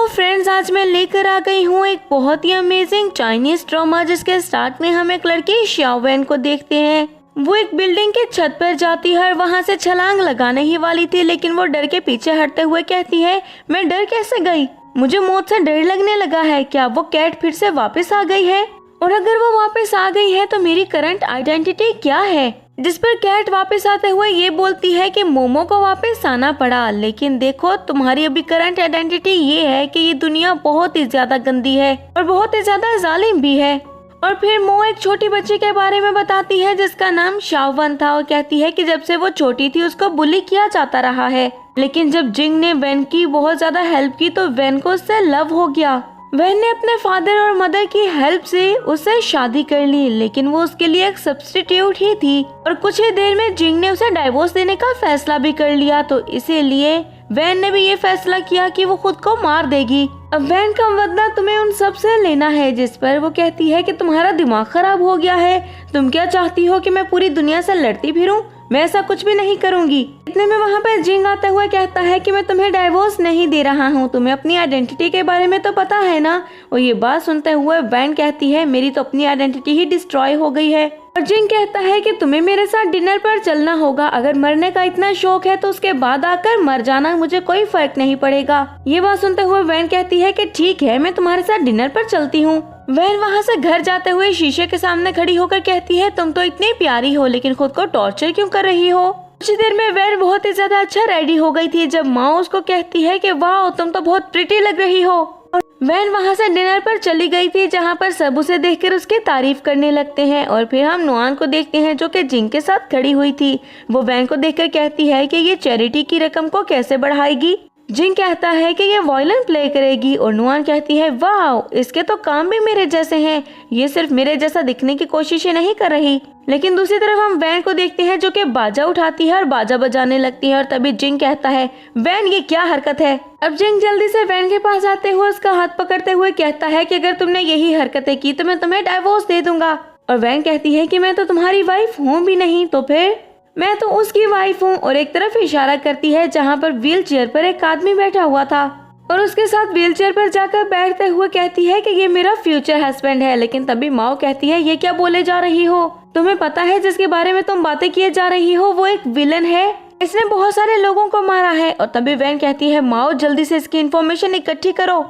Friends, आज मैं लेकर आ गई हूँ एक बहुत ही अमेजिंग चाइनीज ड्रामा, जिसके स्टार्ट में हम एक लड़की शाओ वैन को देखते हैं। वो एक बिल्डिंग के छत पर जाती है और वहाँ से छलांग लगाने ही वाली थी, लेकिन वो डर के पीछे हटते हुए कहती है, मैं डर कैसे गई, मुझे मौत से डर लगने लगा है। क्या वो कैट फिर से वापस आ गई है? और अगर वो वापस आ गई है तो मेरी करंट आइडेंटिटी क्या है? जिस पर कैट वापस आते हुए ये बोलती है कि मोमो को वापस आना पड़ा, लेकिन देखो तुम्हारी अभी करंट आइडेंटिटी ये है कि ये दुनिया बहुत ही ज्यादा गंदी है और बहुत ही ज्यादा जालिम भी है। और फिर मो एक छोटी बच्ची के बारे में बताती है जिसका नाम शाओ वन था और कहती है कि जब से वो छोटी थी उसको बुली किया जाता रहा है, लेकिन जब जिंग ने वैन की बहुत ज्यादा हेल्प की तो वैन को उससे लव हो गया। वैन ने अपने फादर और मदर की हेल्प से उससे शादी कर ली, लेकिन वो उसके लिए एक सब्स्टिट्यूट ही थी और कुछ ही देर में जिंग ने उसे डाइवोर्स देने का फैसला भी कर लिया। तो इसीलिए वैन ने भी ये फैसला किया कि वो खुद को मार देगी। अब वैन का बदला तुम्हें उन सब से लेना है। जिस पर वो कहती है कि तुम्हारा दिमाग खराब हो गया है, तुम क्या चाहती हो कि मैं पूरी दुनिया से लड़ती फिरूं? मैं ऐसा कुछ भी नहीं करूंगी। इतने में वहाँ पर जिंग आते हुए कहता है कि मैं तुम्हें डाइवोर्स नहीं दे रहा हूँ, तुम्हें अपनी आइडेंटिटी के बारे में तो पता है ना। और ये बात सुनते हुए वैन कहती है, मेरी तो अपनी आइडेंटिटी ही डिस्ट्रॉय हो गई है। और जिंग कहता है कि तुम्हें मेरे साथ डिनर पर चलना होगा, अगर मरने का इतना शौक है तो उसके बाद आकर मर जाना, मुझे कोई फर्क नहीं पड़ेगा। ये बात सुनते हुए वैन कहती है कि ठीक है, मैं तुम्हारे साथ डिनर पर चलती हूँ। वैन वहाँ से घर जाते हुए शीशे के सामने खड़ी होकर कहती है, तुम तो इतनी प्यारी हो लेकिन खुद को टॉर्चर क्यों कर रही हो? कुछ देर में वैन बहुत ही ज्यादा अच्छा रेडी हो गई थी जब माँ उसको कहती है कि वाह तुम तो बहुत प्रिटी लग रही हो। और वैन वहाँ से डिनर पर चली गई थी जहाँ पर सब उसे देखकर उसकी तारीफ करने लगते हैं। और फिर हम नुआन को देखते हैं जो कि जिंग के साथ खड़ी हुई थी। वो वैन को देखकर कहती है कि ये चैरिटी की रकम को कैसे बढ़ाएगी। जिंग कहता है कि ये वायलिन प्ले करेगी और नुआन कहती है, वाह इसके तो काम भी मेरे जैसे हैं, ये सिर्फ मेरे जैसा दिखने की कोशिशें नहीं कर रही। लेकिन दूसरी तरफ हम वैन को देखते हैं जो कि बाजा उठाती है और बाजा बजाने लगती है। और तभी जिंग कहता है, वैन ये क्या हरकत है? अब जिंग जल्दी से वैन के पास आते हुए उसका हाथ पकड़ते हुए कहता है कि अगर तुमने यही हरकतें की तो मैं तुम्हें डाइवोर्स दे दूंगा। और वैन कहती है कि मैं तो तुम्हारी वाइफ हूँ भी नहीं, तो फिर मैं तो उसकी वाइफ हूँ। और एक तरफ इशारा करती है जहाँ पर व्हील चेयर पर एक आदमी बैठा हुआ था और उसके साथ व्हील चेयर पर जाकर बैठते हुए कहती है कि ये मेरा फ्यूचर हस्बैंड है। लेकिन तभी माओ कहती है, ये क्या बोले जा रही हो? तुम्हें पता है जिसके बारे में तुम बातें किए जा रही हो वो एक विलन है, इसने बहुत सारे लोगों को मारा है। और तभी वैन कहती है, माओ जल्दी से इसकी इन्फॉर्मेशन इकट्ठी करो।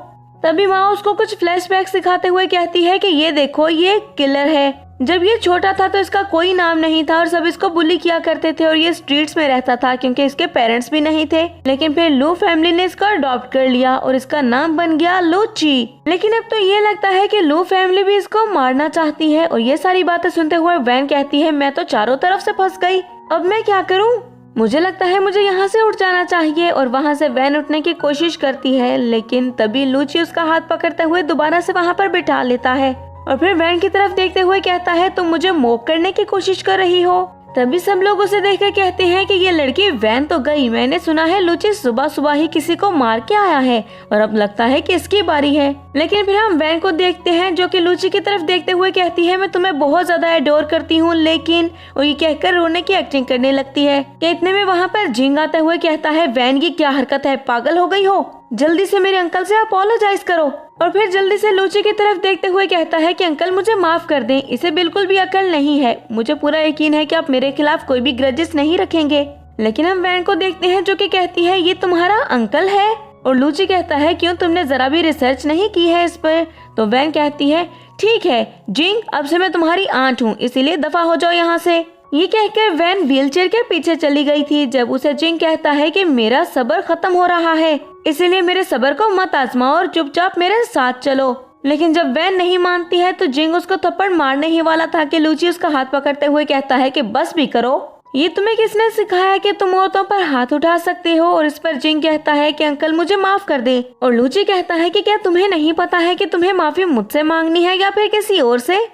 तभी माओ उसको कुछ फ्लैशबैक सिखाते हुए कहती है कि ये देखो ये किलर है, जब ये छोटा था तो इसका कोई नाम नहीं था और सब इसको बुली किया करते थे और ये स्ट्रीट्स में रहता था क्योंकि इसके पेरेंट्स भी नहीं थे। लेकिन फिर लू फैमिली ने इसको अडॉप्ट कर लिया और इसका नाम बन गया लूची। लेकिन अब तो ये लगता है कि लू फैमिली भी इसको मारना चाहती है। और ये सारी बातें सुनते हुए वैन कहती है, मैं तो चारों तरफ से फंस गई, अब मैं क्या करूँ? मुझे लगता है मुझे यहाँ से उठ जाना चाहिए। और वहाँ से वैन उठने की कोशिश करती है, लेकिन तभी लूची उसका हाथ पकड़ते हुए दोबारा से वहाँ पर बिठा लेता है। और फिर वैन की तरफ देखते हुए कहता है, तुम मुझे मॉक करने की कोशिश कर रही हो? तभी सब लोग उसे देखकर कहते हैं कि ये लड़की वैन तो गई, मैंने सुना है लूची सुबह सुबह ही किसी को मार के आया है और अब लगता है कि इसकी बारी है। लेकिन फिर हम वैन को देखते हैं जो कि लूची की तरफ देखते हुए कहती है, मैं तुम्हें बहुत ज्यादा एडोर करती हूँ, लेकिन और ये कहकर रोने की एक्टिंग करने लगती है। कि इतने में वहाँ पर जिंग आते हुए कहता है, वैन ये क्या हरकत है, पागल हो गई हो? जल्दी से मेरे अंकल से अपोलोजाइज करो। और फिर जल्दी से लूची की तरफ देखते हुए कहता है कि अंकल मुझे माफ कर दें, इसे बिल्कुल भी अकल नहीं है, मुझे पूरा यकीन है कि आप मेरे खिलाफ कोई भी ग्रजेस नहीं रखेंगे। लेकिन हम वैन को देखते हैं जो कि कहती है, ये तुम्हारा अंकल है? और लूची कहता है, क्यों तुमने जरा भी रिसर्च नहीं की है इस पर? तो वैन कहती है, ठीक है जिंग, अब से मैं तुम्हारी आंट हूँ, इसीलिए दफा हो जाओ यहाँ से। ये कहकर वैन व्हीलचेयर के पीछे चली गई थी जब उसे जिंग कहता है कि मेरा सब्र खत्म हो रहा है, इसलिए मेरे सब्र को मत आजमाओ और चुपचाप मेरे साथ चलो। लेकिन जब वैन नहीं मानती है तो जिंग उसको थप्पड़ मारने ही वाला था कि लूची उसका हाथ पकड़ते हुए कहता है कि बस भी करो, ये तुम्हें किसने सिखाया कि तुम औरतों पर हाथ उठा सकते हो? और इस पर जिंग कहता है कि अंकल मुझे माफ कर दे। और लूची कहता है कि क्या तुम्हें नहीं पता है कि तुम्हें माफी मुझसे मांगनी है या फिर किसी और से?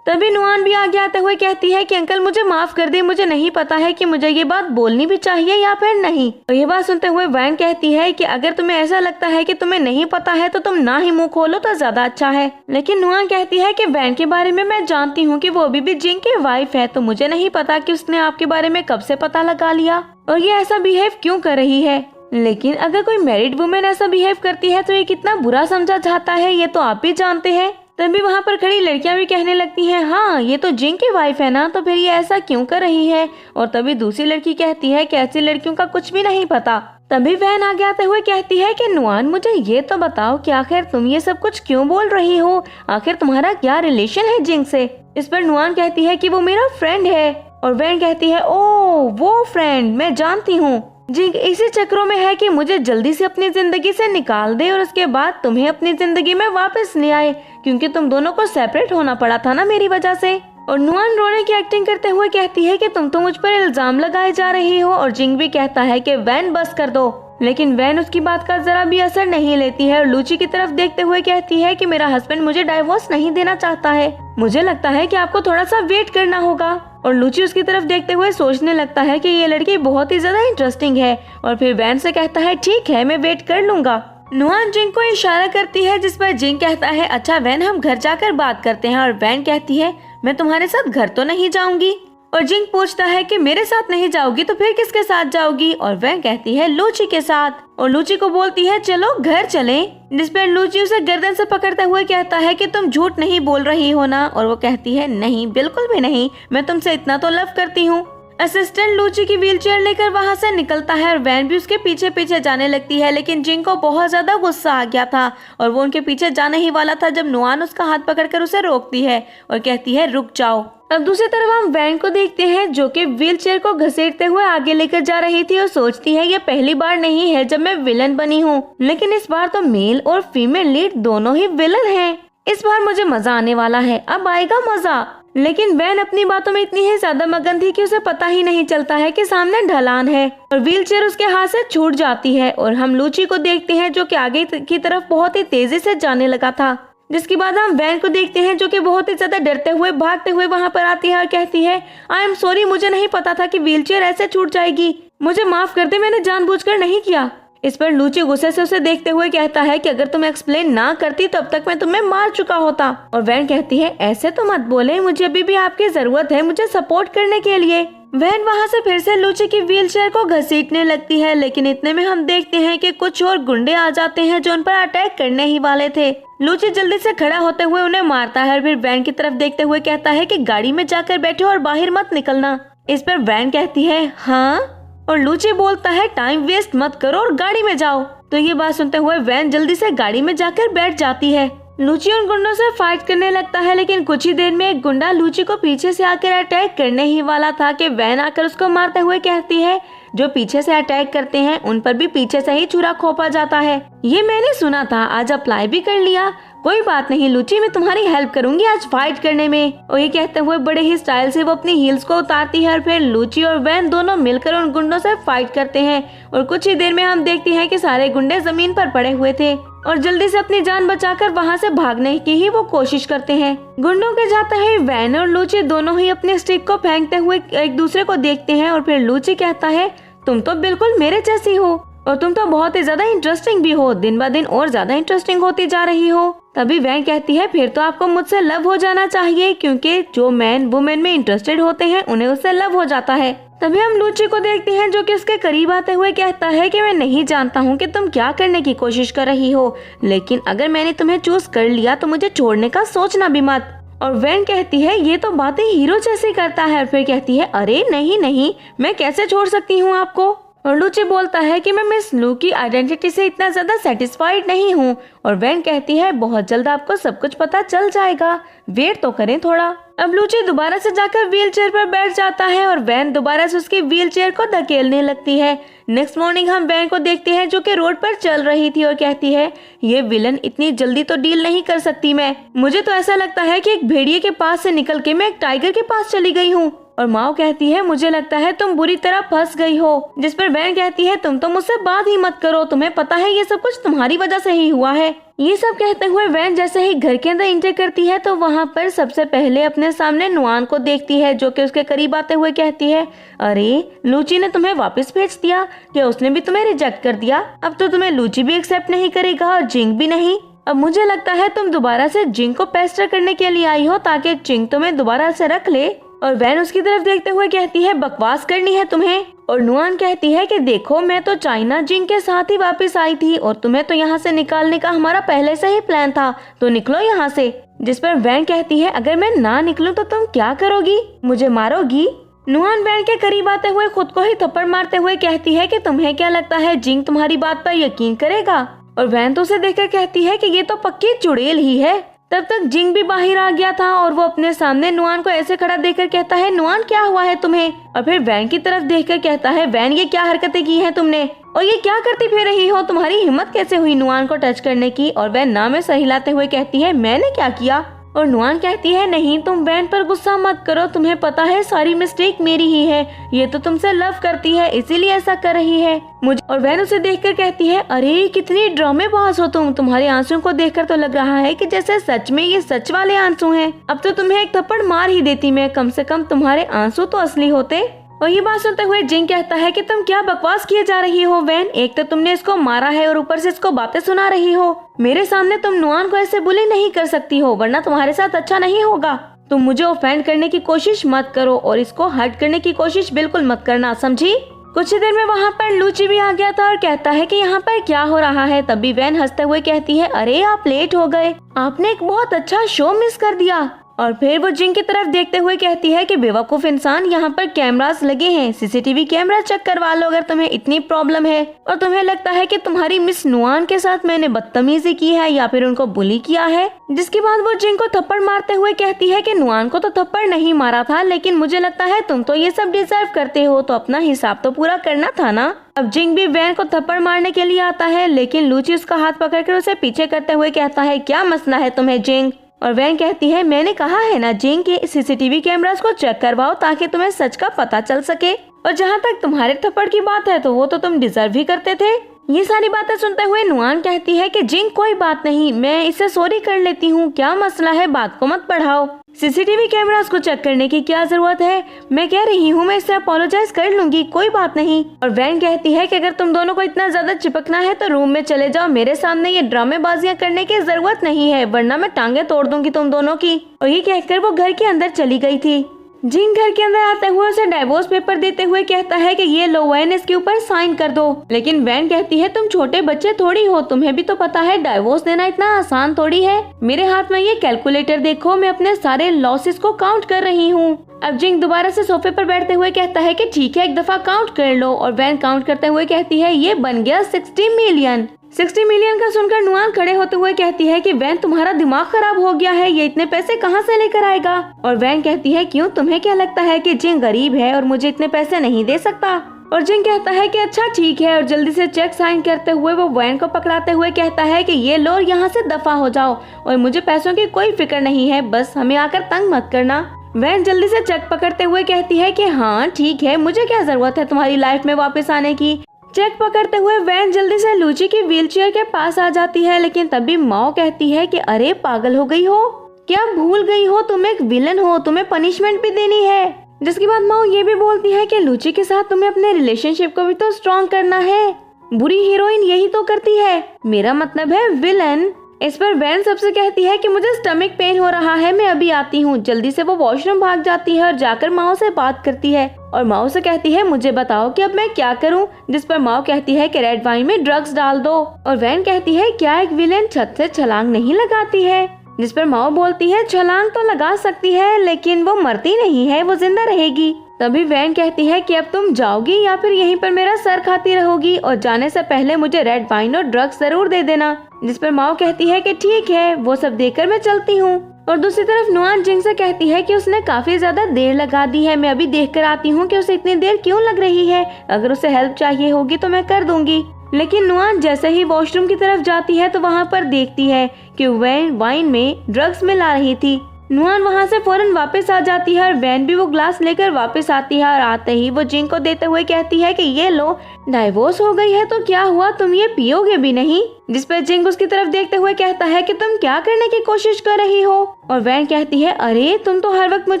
तभी नुआन भी आगे आते हुए कहती है कि अंकल मुझे माफ कर दे, मुझे नहीं पता है कि मुझे ये बात बोलनी भी चाहिए या फिर नहीं। और ये बात सुनते हुए वैन कहती है कि अगर तुम्हें ऐसा लगता है कि तुम्हें नहीं पता है तो तुम ना ही मुंह खोलो तो ज्यादा अच्छा है। लेकिन नुआन कहती है कि वैन के बारे में मैं जानती हूँ कि वो अभी भी जिंग की वाइफ है, तो मुझे नहीं पता कि उसने आपके बारे में कब से पता लगा लिया और ये ऐसा बिहेव क्यों कर रही है। लेकिन अगर कोई मैरिड वुमेन ऐसा बिहेव करती है तो ये कितना बुरा समझा जाता है, ये तो आप भी जानते हैं। तभी वहाँ पर खड़ी लड़कियां भी कहने लगती हैं, हाँ ये तो जिंग की वाइफ है ना, तो फिर ये ऐसा क्यों कर रही है। और तभी दूसरी लड़की कहती है कि ऐसी लड़कियों का कुछ भी नहीं पता। तभी वैन आगे आते हुए कहती है कि नुआन मुझे ये तो बताओ कि आखिर तुम ये सब कुछ क्यों बोल रही हो, आखिर तुम्हारा क्या रिलेशन है जिंग से। इस पर नुआन कहती है कि वो मेरा फ्रेंड है। और वैन कहती है, ओ वो फ्रेंड, मैं जानती हूँ। जिंग इसी चक्रों में है कि मुझे जल्दी से अपनी जिंदगी से निकाल दे और उसके बाद तुम्हें अपनी जिंदगी में वापस ले आए, क्योंकि तुम दोनों को सेपरेट होना पड़ा था ना मेरी वजह से। और नुआन रोने की एक्टिंग करते हुए कहती है कि तुम तो मुझ पर इल्जाम लगाए जा रही हो। और जिंग भी कहता है कि वैन बस कर दो, लेकिन वैन उसकी बात का जरा भी असर नहीं लेती है और लूची की तरफ देखते हुए कहती है कि मेरा हस्बैंड मुझे डाइवोर्स नहीं देना चाहता है, मुझे लगता है कि आपको थोड़ा सा वेट करना होगा। और लूची उसकी तरफ देखते हुए सोचने लगता है कि ये लड़की बहुत ही ज्यादा इंटरेस्टिंग है और फिर वैन से कहता है ठीक है मैं वेट कर लूंगा। नुआन जिंग को इशारा करती है जिस पर जिंग कहता है अच्छा वैन हम घर जाकर बात करते हैं। और वैन कहती है मैं तुम्हारे साथ घर तो नहीं जाऊंगी। और जिंग पूछता है कि मेरे साथ नहीं जाओगी तो फिर किसके साथ जाओगी। और वैन कहती है लूची के साथ। और लूची को बोलती है चलो घर चलें। जिस पर लूची उसे गर्दन से पकड़ते हुए कहता है कि तुम झूठ नहीं बोल रही हो ना। और वो कहती है नहीं बिल्कुल भी नहीं, मैं तुमसे इतना तो लव करती हूँ। असिस्टेंट लूची की व्हीलचेयर लेकर वहाँ से निकलता है और वैन भी उसके पीछे पीछे जाने लगती है, लेकिन जिंग को बहुत ज्यादा गुस्सा आ गया था और वो उनके पीछे जाने ही वाला था जब नुआन उसका हाथ पकड़कर उसे रोकती है और कहती है रुक जाओ। अब दूसरी तरफ हम वैन को देखते हैं जो कि व्हीलचेयर को घसीटते हुए आगे लेकर जा रही थी और सोचती है ये पहली बार नहीं है जब मैं विलन बनी हूँ, लेकिन इस बार तो मेल और फीमेल लीड दोनों ही विलन हैं। इस बार मुझे मजा आने वाला है, अब आएगा मजा। लेकिन वैन अपनी बातों में इतनी ही ज्यादा मगन थी कि उसे पता ही नहीं चलता है कि सामने ढलान है और व्हीलचेयर उसके हाथ से छूट जाती है। और हम लूची को देखते हैं जो कि आगे की तरफ बहुत ही तेजी से जाने लगा था, जिसके बाद हम वैन को देखते हैं जो कि बहुत ही ज्यादा डरते हुए भागते हुए वहाँ पर आती है और कहती है आई एम सॉरी, मुझे नहीं पता था कि व्हीलचेयर ऐसे छूट जाएगी, मुझे माफ कर दे, मैंने जानबूझकर नहीं किया। इस पर लूची गुस्से से उसे देखते हुए कहता है कि अगर तुम एक्सप्लेन ना करती तब तक मैं तुम्हें मार चुका होता। और वैन कहती है ऐसे तो मत बोले, मुझे अभी भी आपकी जरूरत है मुझे सपोर्ट करने के लिए। वैन वहाँ से फिर से लूची की व्हीलचेयर को घसीटने लगती है, लेकिन इतने में हम देखते हैं कि कुछ और गुंडे आ जाते हैं जो उन पर अटैक करने ही वाले थे। लूची जल्दी से खड़ा होते हुए उन्हें मारता है और फिर वैन की तरफ देखते हुए कहता है कि गाड़ी में जाकर बैठो और बाहर मत निकलना। इस पर वैन कहती है हाँ, और लूची बोलता है टाइम वेस्ट मत करो और गाड़ी में जाओ। तो ये बात सुनते हुए वैन जल्दी से गाड़ी में जाकर बैठ जाती है। लूची उन गुंडों से फाइट करने लगता है, लेकिन कुछ ही देर में एक गुंडा लूची को पीछे से आकर अटैक करने ही वाला था कि वैन आकर उसको मारते हुए कहती है जो पीछे से अटैक करते हैं उन पर भी पीछे से ही छुरा खोपा जाता है। ये मैंने सुना था, आज अप्लाई भी कर लिया। कोई बात नहीं लूची, मैं तुम्हारी हेल्प करूंगी आज फाइट करने में। और ये कहते हुए बड़े ही स्टाइल से वो अपनी हील्स को उतारती है और फिर लूची और वैन दोनों मिलकर उन गुंडों से फाइट करते हैं। और कुछ ही देर में हम देखते हैं कि सारे गुंडे जमीन पर पड़े हुए थे और जल्दी से अपनी जान बचाकर वहाँ से भागने की ही वो कोशिश करते हैं। गुंडों के जाते ही वैन और लूची दोनों ही अपने स्टिक को फेंकते हुए एक दूसरे को देखते हैं और फिर लूची कहता है तुम तो बिल्कुल मेरे जैसी हो और तुम तो बहुत ही ज्यादा इंटरेस्टिंग भी हो, दिन ब दिन और ज्यादा इंटरेस्टिंग होती जा रही हो। तभी वैन कहती है फिर तो आपको मुझसे लव हो जाना चाहिए, क्योंकि जो मैन वुमेन में इंटरेस्टेड होते हैं उन्हें उससे लव हो जाता है। तभी हम लूची को देखते हैं जो कि उसके करीब आते हुए कहता है कि मैं नहीं जानता हूँ कि तुम क्या करने की कोशिश कर रही हो, लेकिन अगर मैंने तुम्हें चूज कर लिया तो मुझे छोड़ने का सोचना भी मत। और वैन कहती है ये तो बातें हीरो जैसी करता है और फिर कहती है अरे नहीं नहीं, मैं कैसे छोड़ सकती हूँ आपको। और लूची बोलता है कि मैं मिस लू की आइडेंटिटी से इतना ज्यादा सेटिस्फाइड नहीं हूँ। और वैन कहती है बहुत जल्द आपको सब कुछ पता चल जाएगा, वेट तो करें थोड़ा। अब लूची दोबारा से जाकर व्हीलचेयर पर बैठ जाता है और वैन दोबारा से उसकी व्हीलचेयर को धकेलने लगती है। नेक्स्ट मॉर्निंग हम वैन को देखते हैं जो कि रोड पर चल रही थी और कहती है ये विलन इतनी जल्दी तो डील नहीं कर सकती मैं, मुझे तो ऐसा लगता है कि एक भेड़िए के पास से निकल के मैं एक टाइगर के पास चली गई हूँ। और माओ कहती है मुझे लगता है तुम बुरी तरह फंस गई हो। जिस पर वैन कहती है तुम तो मुझसे बात ही मत करो, तुम्हें पता है ये सब कुछ तुम्हारी वजह से ही हुआ है। ये सब कहते हुए वैन जैसे ही घर के अंदर एंटर करती है तो वहाँ पर सबसे पहले अपने सामने नुआन को देखती है जो कि उसके करीब आते हुए कहती है अरे लूची ने तुम्हें वापस भेज दिया, क्या उसने भी तुम्हें रिजेक्ट कर दिया? अब तो तुम्हें लूची भी एक्सेप्ट नहीं करेगा और जिंग भी नहीं। अब मुझे लगता है तुम दोबारा से जिंग को पेस्टर करने के लिए आई हो ताकि जिंग तुम्हें दोबारा से रख ले। और वैन उसकी तरफ देखते हुए कहती है बकवास करनी है तुम्हें। और नुआन कहती है कि देखो मैं तो चाइना जिंग के साथ ही वापस आई थी और तुम्हें तो यहाँ से निकालने का हमारा पहले से ही प्लान था, तो निकलो यहाँ से। जिस पर वैन कहती है अगर मैं ना निकलूं तो तुम क्या करोगी, मुझे मारोगी। नुआन वैन के करीब आते हुए खुद को ही थप्पड़ मारते हुए कहती है कि तुम्हें क्या लगता है जिंग तुम्हारी बात पर यकीन करेगा। और वैन तो उसे देखकर कहती है कि ये तो पक्की चुड़ैल ही है। तब तक जिंग भी बाहर आ गया था और वो अपने सामने नुआन को ऐसे खड़ा देखकर कहता है नुआन क्या हुआ है तुम्हें। और फिर वैन की तरफ देखकर कहता है वैन ये क्या हरकतें की हैं तुमने और ये क्या करती फिर रही हो, तुम्हारी हिम्मत कैसे हुई नुआन को टच करने की। और वैन ना में सर हिलाते हुए कहती है मैंने क्या किया। और नुआन कहती है नहीं तुम वैन पर गुस्सा मत करो, तुम्हें पता है सारी मिस्टेक मेरी ही है, ये तो तुमसे लव करती है इसीलिए ऐसा कर रही है मुझे। और वैन उसे देखकर कहती है अरे कितनी ड्रामेबाज हो तुम, तुम्हारे आंसुओं को देखकर तो लग रहा है कि जैसे सच में ये सच वाले आंसू हैं। अब तो तुम्हें एक थप्पड़ मार ही देती मैं, कम से कम तुम्हारे आंसू तो असली होते। और ये बात सुनते हुए जिंग कहता है कि तुम क्या बकवास किए जा रही हो वैन, एक तो तुमने इसको मारा है और ऊपर से इसको बातें सुना रही हो। मेरे सामने तुम नुआन को ऐसे बुली नहीं कर सकती हो वरना तुम्हारे साथ अच्छा नहीं होगा। तुम मुझे ऑफेंड करने की कोशिश मत करो और इसको हर्ट करने की कोशिश बिल्कुल मत करना, समझी। कुछ ही देर में वहाँ पर लूची भी आ गया था और कहता है कि यहाँ पर क्या हो रहा है। तभी वैन हंसते हुए कहती है अरे आप लेट हो गए, आपने एक बहुत अच्छा शो मिस कर दिया। और फिर वो जिंग की तरफ देखते हुए कहती है कि बेवकूफ इंसान, यहाँ पर कैमरास लगे हैं, सीसीटीवी कैमरा चेक करवा लो अगर तुम्हें इतनी प्रॉब्लम है और तुम्हें लगता है कि तुम्हारी मिस नुआन के साथ मैंने बदतमीजी की है या फिर उनको बुली किया है। जिसके बाद वो जिंग को थप्पड़ मारते हुए कहती है कि नुआन को तो थप्पड़ नहीं मारा था, लेकिन मुझे लगता है तुम तो ये सब डिजर्व करते हो, तो अपना हिसाब तो पूरा करना था ना। अब जिंग भी वैन को थप्पड़ मारने के लिए आता है, लेकिन लूची उसका हाथ पकड़कर उसे पीछे करते हुए कहता है क्या मसला है तुम्हें जिंग। और वैन कहती है मैंने कहा है ना जिंग के सीसीटीवी कैमरास को चेक करवाओ ताकि तुम्हें सच का पता चल सके। और जहाँ तक तुम्हारे थप्पड़ की बात है तो वो तो तुम डिजर्व ही करते थे। ये सारी बातें सुनते हुए नुआन कहती है कि जिंग कोई बात नहीं, मैं इसे सॉरी कर लेती हूँ, क्या मसला है, बात को मत बढ़ाओ। सीसीटीवी कैमरास को चेक करने की क्या जरूरत है, मैं कह रही हूँ मैं इससे अपोलोजाइज कर लूंगी, कोई बात नहीं। और वैन कहती है कि अगर तुम दोनों को इतना ज्यादा चिपकना है तो रूम में चले जाओ, मेरे सामने ये ड्रामेबाजियां करने की जरूरत नहीं है वरना मैं टांगे तोड़ दूंगी तुम दोनों की। और ये कहकर वो घर के अंदर चली गई थी। जिंग घर के अंदर आते हुए उसे डाइवोर्स पेपर देते हुए कहता है कि ये लो वैन इसके ऊपर साइन कर दो। लेकिन वैन कहती है तुम छोटे बच्चे थोड़ी हो, तुम्हें भी तो पता है डाइवोर्स देना इतना आसान थोड़ी है। मेरे हाथ में ये कैलकुलेटर देखो, मैं अपने सारे लॉसेस को काउंट कर रही हूँ। अब जिंग दोबारा से सोफे पर बैठते हुए कहता है कि ठीक है एक दफा काउंट कर लो। और वैन काउंट करते हुए कहती है ये बन गया 60 मिलियन। 60 मिलियन का सुनकर नुआन खड़े होते हुए कहती है कि वैन तुम्हारा दिमाग खराब हो गया है, ये इतने पैसे कहाँ से लेकर आएगा। और वैन कहती है क्यों, तुम्हें क्या लगता है कि जिंग गरीब है और मुझे इतने पैसे नहीं दे सकता। और जिंग कहता है कि अच्छा ठीक है और जल्दी से चेक साइन करते हुए वो वैन को पकड़ाते हुए कहता है कि ये लो यहाँ से दफा हो जाओ और मुझे पैसों की कोई फिक्र नहीं है, बस हमें आकर तंग मत करना। वैन जल्दी से चेक पकड़ते हुए कहती है कि हाँ ठीक है, मुझे क्या जरूरत है तुम्हारी लाइफ में वापस आने की। चेक पकड़ते हुए वैन जल्दी से लूची की व्हीलचेयर के पास आ जाती है, लेकिन तभी माओ कहती है कि अरे पागल हो गई हो क्या, भूल गई हो तुम एक विलन हो, तुम्हें पनिशमेंट भी देनी है। जिसके बाद माओ ये भी बोलती है कि लूची के साथ तुम्हें अपने रिलेशनशिप को भी तो स्ट्रॉन्ग करना है, बुरी हीरोइन यही तो करती है, मेरा मतलब है विलन। इस पर वैन सबसे कहती है कि मुझे स्टमक पेन हो रहा है, मैं अभी आती हूँ। जल्दी से वो वॉशरूम भाग जाती है और जाकर माओ से बात करती है और माओ से कहती है मुझे बताओ कि अब मैं क्या करूँ। जिस पर माओ कहती है कि रेड वाइन में ड्रग्स डाल दो। और वैन कहती है क्या एक विलेन छत से छलांग नहीं लगाती है। जिस पर माओ बोलती है छलांग तो लगा सकती है लेकिन वो मरती नहीं है, वो जिंदा रहेगी। तभी वैन कहती है कि अब तुम जाओगी या फिर यहीं पर मेरा सर खाती रहोगी और जाने से पहले मुझे रेड वाइन और ड्रग्स जरूर दे देना। जिस पर माओ कहती है कि ठीक है, वो सब देकर मैं चलती हूँ। और दूसरी तरफ नुआन जिंग से कहती है कि उसने काफी ज्यादा देर लगा दी है, मैं अभी देख कर आती हूँ कि उसे इतनी देर क्यों लग रही है, अगर उसे हेल्प चाहिए होगी तो मैं कर दूंगी। लेकिन नुआन जैसे ही वॉशरूम की तरफ जाती है तो वहाँ पर देखती है कि वैन वाइन में ड्रग्स मिला रही थी। नुआन वहाँ से फौरन वापस आ जाती है और वैन भी वो ग्लास लेकर वापस आती है और आते ही वो जिंग को देते हुए कहती है कि ये लो, डाइवोर्स हो गई है तो क्या हुआ, तुम ये पियोगे भी नहीं। जिस पर जिंग उसकी तरफ देखते हुए कहता है कि तुम क्या करने की कोशिश कर रही हो। और वैन कहती है अरे तुम तो हर वक्त मुझ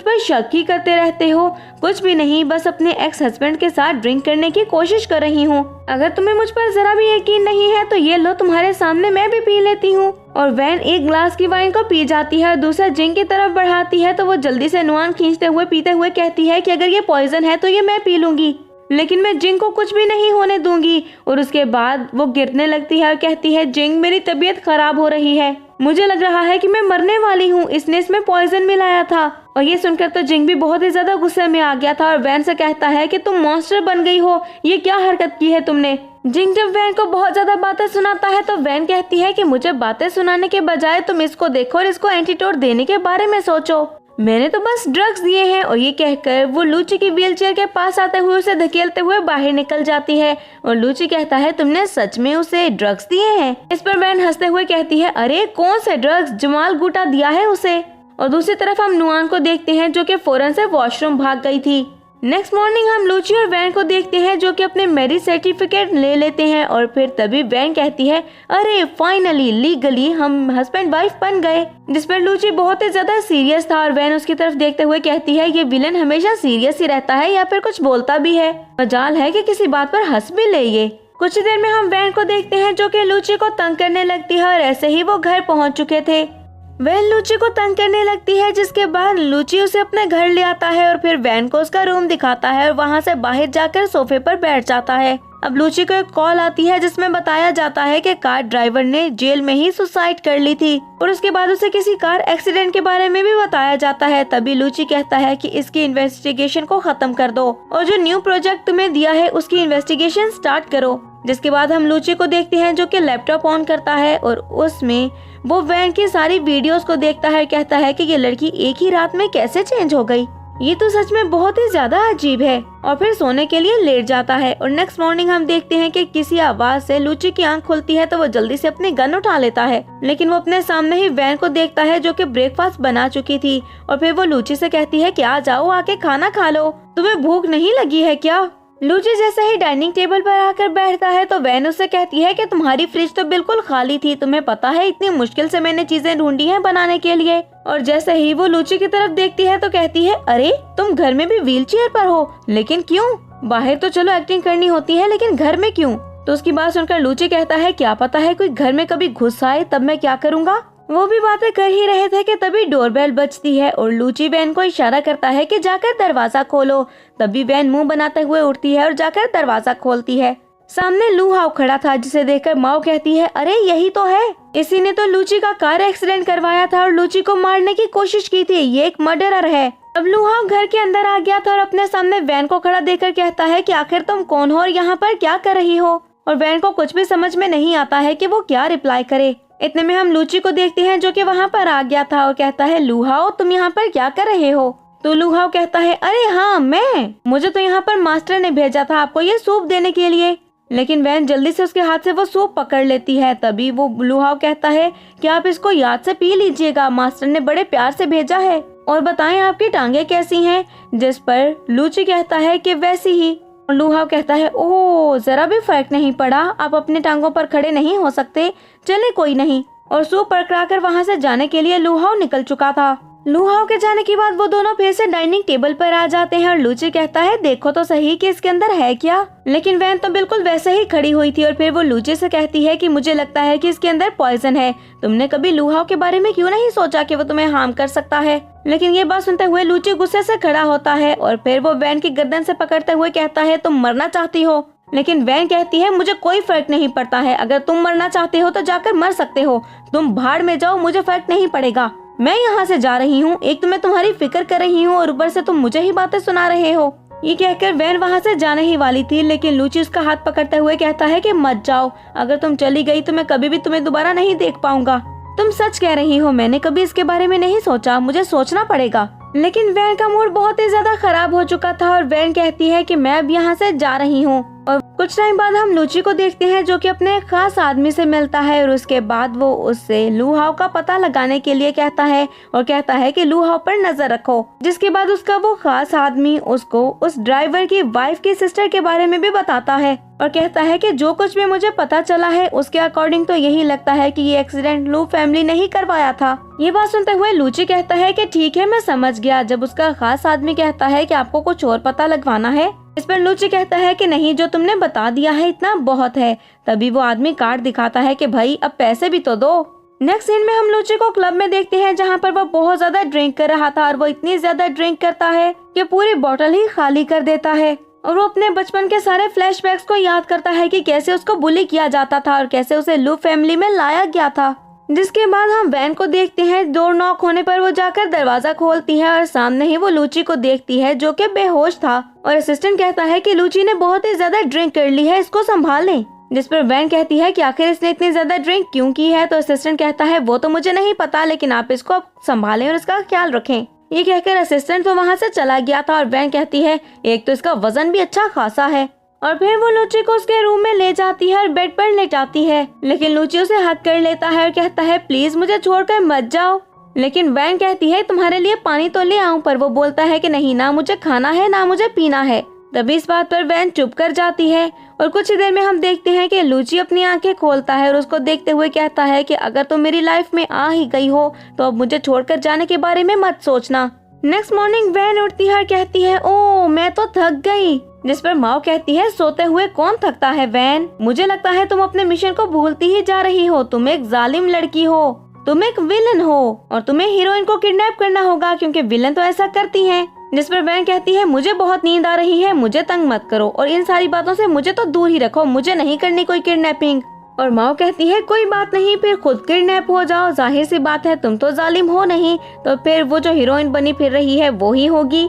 पर शक ही करते रहते हो, कुछ भी नहीं, बस अपने एक्स हस्बैंड के साथ ड्रिंक करने की कोशिश कर रही हूँ। अगर तुम्हें मुझ पर जरा भी यकीन नहीं है तो ये लो, तुम्हारे सामने मैं भी पी लेती हूँ। और वैन एक ग्लास की वाइन को पी जाती है और दूसरा जिंग की तरफ बढ़ाती है तो वो जल्दी से नुआन खींचते हुए पीते हुए कहती है कि अगर ये पॉइजन है तो ये मैं पी लूंगी, लेकिन मैं जिंग को कुछ भी नहीं होने दूंगी। और उसके बाद वो गिरने लगती है और कहती है, जिंग मेरी तबीयत खराब हो रही है, मुझे लग रहा है कि मैं मरने वाली हूँ, इसने इसमें पॉइजन मिलाया था। और ये सुनकर तो जिंग भी बहुत ही ज्यादा गुस्से में आ गया था और वैन से कहता है कि तुम मॉन्स्टर बन गई हो, ये क्या हरकत की है तुमने। जिंग जब वैन को बहुत ज्यादा बातें सुनाता है तो वैन कहती है कि मुझे बातें सुनाने के बजाय तुम इसको देखो और इसको एंटीडोट देने के बारे में सोचो, मैंने तो बस ड्रग्स दिए हैं। और ये कहकर वो लूची की व्हीलचेयर के पास आते हुए उसे धकेलते हुए बाहर निकल जाती है और लूची कहता है, तुमने सच में उसे ड्रग्स दिए हैं। इस पर वैन हंसते हुए कहती है, अरे कौन से ड्रग्स, जमाल गुटा दिया है उसे। और दूसरी तरफ हम नुआन को देखते हैं जो कि फौरन से वॉशरूम भाग गई थी। नेक्स्ट मॉर्निंग हम लूची और वैन को देखते हैं जो कि अपने मैरिज सर्टिफिकेट ले लेते हैं और फिर तभी वैन कहती है, अरे फाइनली लीगली हम हस्बैंड वाइफ बन गए। जिस पर लूची बहुत ही ज्यादा सीरियस था और वैन उसकी तरफ देखते हुए कहती है, ये विलन हमेशा सीरियस ही रहता है या फिर कुछ बोलता भी है, मजाल है कि किसी बात पर हंस भी ले। ये कुछ देर में हम वैन को देखते हैं जो कि लूची को तंग करने लगती है और ऐसे ही वो घर पहुँच चुके थे। वैन लूची को तंग करने लगती है जिसके बाद लूची उसे अपने घर ले आता है और फिर वैन को उसका रूम दिखाता है और वहां से बाहर जाकर सोफे पर बैठ जाता है। अब लूची को एक कॉल आती है जिसमें बताया जाता है कि कार ड्राइवर ने जेल में ही सुसाइड कर ली थी और उसके बाद उसे किसी कार एक्सीडेंट के बारे में भी बताया जाता है। तभी लूची कहता है कि इसकी इन्वेस्टिगेशन को खत्म कर दो और जो न्यू प्रोजेक्ट तुम्हें दिया है उसकी इन्वेस्टिगेशन स्टार्ट करो। जिसके बाद हम लूची को देखते हैं जो कि लैपटॉप ऑन करता है और उसमें वो वैन की सारी वीडियोस को देखता है, कहता है कि ये लड़की एक ही रात में कैसे चेंज हो गई, ये तो सच में बहुत ही ज्यादा अजीब है। और फिर सोने के लिए लेट जाता है और नेक्स्ट मॉर्निंग हम देखते हैं कि किसी आवाज से लूची की आंख खुलती है तो वो जल्दी से अपनी गन उठा लेता है, लेकिन वो अपने सामने ही वैन को देखता है जो कि ब्रेकफास्ट बना चुकी थी। और फिर वो लूची से कहती है कि आ जाओ आके खाना खा लो, तुम्हें भूख नहीं लगी है क्या। लूची जैसे ही डाइनिंग टेबल पर आकर बैठता है तो वैन उससे कहती है कि तुम्हारी फ्रिज तो बिल्कुल खाली थी, तुम्हें पता है इतनी मुश्किल से मैंने चीजें ढूंढी हैं बनाने के लिए। और जैसे ही वो लूची की तरफ देखती है तो कहती है, अरे तुम घर में भी व्हील चेयर पर हो, लेकिन क्यों, बाहर तो चलो एक्टिंग करनी होती है लेकिन घर में क्यों। तो उसकी बात सुनकर लूची कहता है, क्या पता है कोई घर में कभी घुस आए तब मैं क्या करूँगा। वो भी बातें कर ही रहे थे कि तभी डोरबेल बजती है और लूची वैन को इशारा करता है कि जाकर दरवाजा खोलो। तभी वैन मुंह बनाते हुए उठती है और जाकर दरवाजा खोलती है। सामने लू हाउ खड़ा था जिसे देखकर माओ कहती है, अरे यही तो है, इसी ने तो लूची का कार एक्सीडेंट करवाया था और लूची को मारने की कोशिश की थी, ये एक मर्डरर है। अब लू हाउ घर के अंदर आ गया था और अपने सामने वैन को खड़ा देखकर कहता है कि आखिर तुम कौन हो और यहाँ पर क्या कर रही हो। और वैन को कुछ भी समझ में नहीं आता है कि वो क्या रिप्लाई करे। इतने में हम लूची को देखते हैं जो कि वहाँ पर आ गया था और कहता है, लू हाउ तुम यहाँ पर क्या कर रहे हो। तो लू हाउ कहता है, अरे हाँ मुझे तो यहाँ पर मास्टर ने भेजा था आपको ये सूप देने के लिए। लेकिन वैन जल्दी से उसके हाथ से वो सूप पकड़ लेती है। तभी वो लू हाउ कहता है कि आप इसको याद से पी लीजिएगा, मास्टर ने बड़े प्यार से भेजा है, और बताएं आपकी टांगे कैसी हैं। जिस पर लूची कहता है कि वैसी ही। लू हाउ कहता है, ओह जरा भी फर्क नहीं पड़ा, आप अपने टांगों पर खड़े नहीं हो सकते, चले कोई नहीं। और सूप पकड़ाकर वहाँ से जाने के लिए लू हाउ निकल चुका था। लू हाउ के जाने के बाद वो दोनों फिर से डाइनिंग टेबल पर आ जाते हैं और लूची कहता है, देखो तो सही कि इसके अंदर है क्या। लेकिन वैन तो बिल्कुल वैसे ही खड़ी हुई थी और फिर वो लूची से कहती है कि मुझे लगता है कि इसके अंदर पॉइजन है, तुमने कभी लू हाउ के बारे में क्यों नहीं सोचा कि वो तुम्हें हार्म कर सकता है। लेकिन ये बात सुनते हुए लूची गुस्से से खड़ा होता है और फिर वो वैन की गर्दन से पकड़ते हुए कहता है, तुम मरना चाहती हो। लेकिन वैन कहती है, मुझे कोई फर्क नहीं पड़ता है, अगर तुम मरना चाहते हो तो जाकर मर सकते हो, तुम भाड़ में जाओ, मुझे फर्क नहीं पड़ेगा, मैं यहाँ से जा रही हूँ। एक तो मैं तुम्हारी फिक्र कर रही हूँ और ऊपर से तुम मुझे ही बातें सुना रहे हो। ये कहकर वैन वहाँ से जाने ही वाली थी, लेकिन लूची उसका हाथ पकड़ते हुए कहता है कि मत जाओ, अगर तुम चली गई तो मैं कभी भी तुम्हें दोबारा नहीं देख पाऊंगा। तुम सच कह रही हो, मैंने कभी इसके बारे में नहीं सोचा, मुझे सोचना पड़ेगा। लेकिन वैन का मूड बहुत ही ज्यादा खराब हो चुका था और वैन कहती है कि मैं अब यहाँ से जा रही हूँ। और कुछ टाइम बाद हम लूची को देखते हैं जो कि अपने खास आदमी से मिलता है और उसके बाद वो उससे लू हाउ का पता लगाने के लिए कहता है और कहता है कि लू हाउ पर नजर रखो। जिसके बाद उसका वो खास आदमी उसको उस ड्राइवर की वाइफ की सिस्टर के बारे में भी बताता है और कहता है कि जो कुछ भी मुझे पता चला है उसके अकॉर्डिंग तो यही लगता है कि ये एक्सीडेंट लू फैमिली ने ही करवाया था। ये बात सुनते हुए लूची कहता है कि ठीक है मैं समझ गया। जब उसका खास आदमी कहता है कि आपको कुछ और पता लगवाना है, इस पर लूची कहता है कि नहीं, जो तुमने बता दिया है इतना बहुत है। तभी वो आदमी कार्ड दिखाता है कि भाई अब पैसे भी तो दो। नेक्स्ट सीन में हम लूची को क्लब में देखते हैं जहाँ पर वो बहुत ज्यादा ड्रिंक कर रहा था और वो इतनी ज्यादा ड्रिंक करता है कि पूरी बोतल ही खाली कर देता है और वो अपने बचपन के सारे फ्लैशबैक्स को याद करता है कि कैसे उसको बुली किया जाता था और कैसे उसे लू फैमिली में लाया गया था। जिसके बाद हम वैन को देखते हैं। डोर नॉक होने पर वो जाकर दरवाजा खोलती है और सामने ही वो लूची को देखती है जो कि बेहोश था और असिस्टेंट कहता है कि लूची ने बहुत ही ज्यादा ड्रिंक कर ली है, इसको संभाल लें। जिस पर वैन कहती है कि आखिर इसने इतनी ज्यादा ड्रिंक क्यों की है। तो असिस्टेंट कहता है वो तो मुझे नहीं पता, लेकिन आप इसको संभालें और इसका ख्याल रखें। ये कहकर असिस्टेंट तो वहाँ से चला गया था और वैन कहती है एक तो इसका वजन भी अच्छा खासा है। और फिर वो लूची को उसके रूम में ले जाती है और बेड पर लेटाती है, लेकिन लूची उसे हक कर लेता है और कहता है प्लीज मुझे छोड़कर मत जाओ। लेकिन वैन कहती है तुम्हारे लिए पानी तो ले आऊं, पर वो बोलता है कि नहीं, ना मुझे खाना है ना मुझे पीना है। तभी इस बात पर वैन चुप कर जाती है और कुछ ही देर में हम देखते हैं कि लूची अपनी आंखें खोलता है और उसको देखते हुए कहता है कि अगर तुम मेरी लाइफ में आ ही गई हो तो अब मुझे छोड़कर जाने के बारे में मत सोचना। नेक्स्ट मॉर्निंग वैन उठती है और कहती है ओह मैं तो थक गई। जिस पर माओ कहती है सोते हुए कौन थकता है वैन, मुझे लगता है तुम अपने मिशन को भूलती ही जा रही हो। तुम एक जालिम लड़की हो, तुम एक विलन हो और तुम्हें हीरोइन को किडनैप करना होगा क्योंकि विलन तो ऐसा करती हैं। जिस पर वैन कहती है मुझे बहुत नींद आ रही है, मुझे तंग मत करो और इन सारी बातों से मुझे तो दूर ही रखो, मुझे नहीं करनी कोई किडनैपिंग। और माओ कहती है कोई बात नहीं, फिर खुद किडनैप हो जाओ, जाहिर सी बात है तुम तो जालिम हो नहीं, तो फिर वो जो हीरोइन बनी फिर रही है वो ही होगी।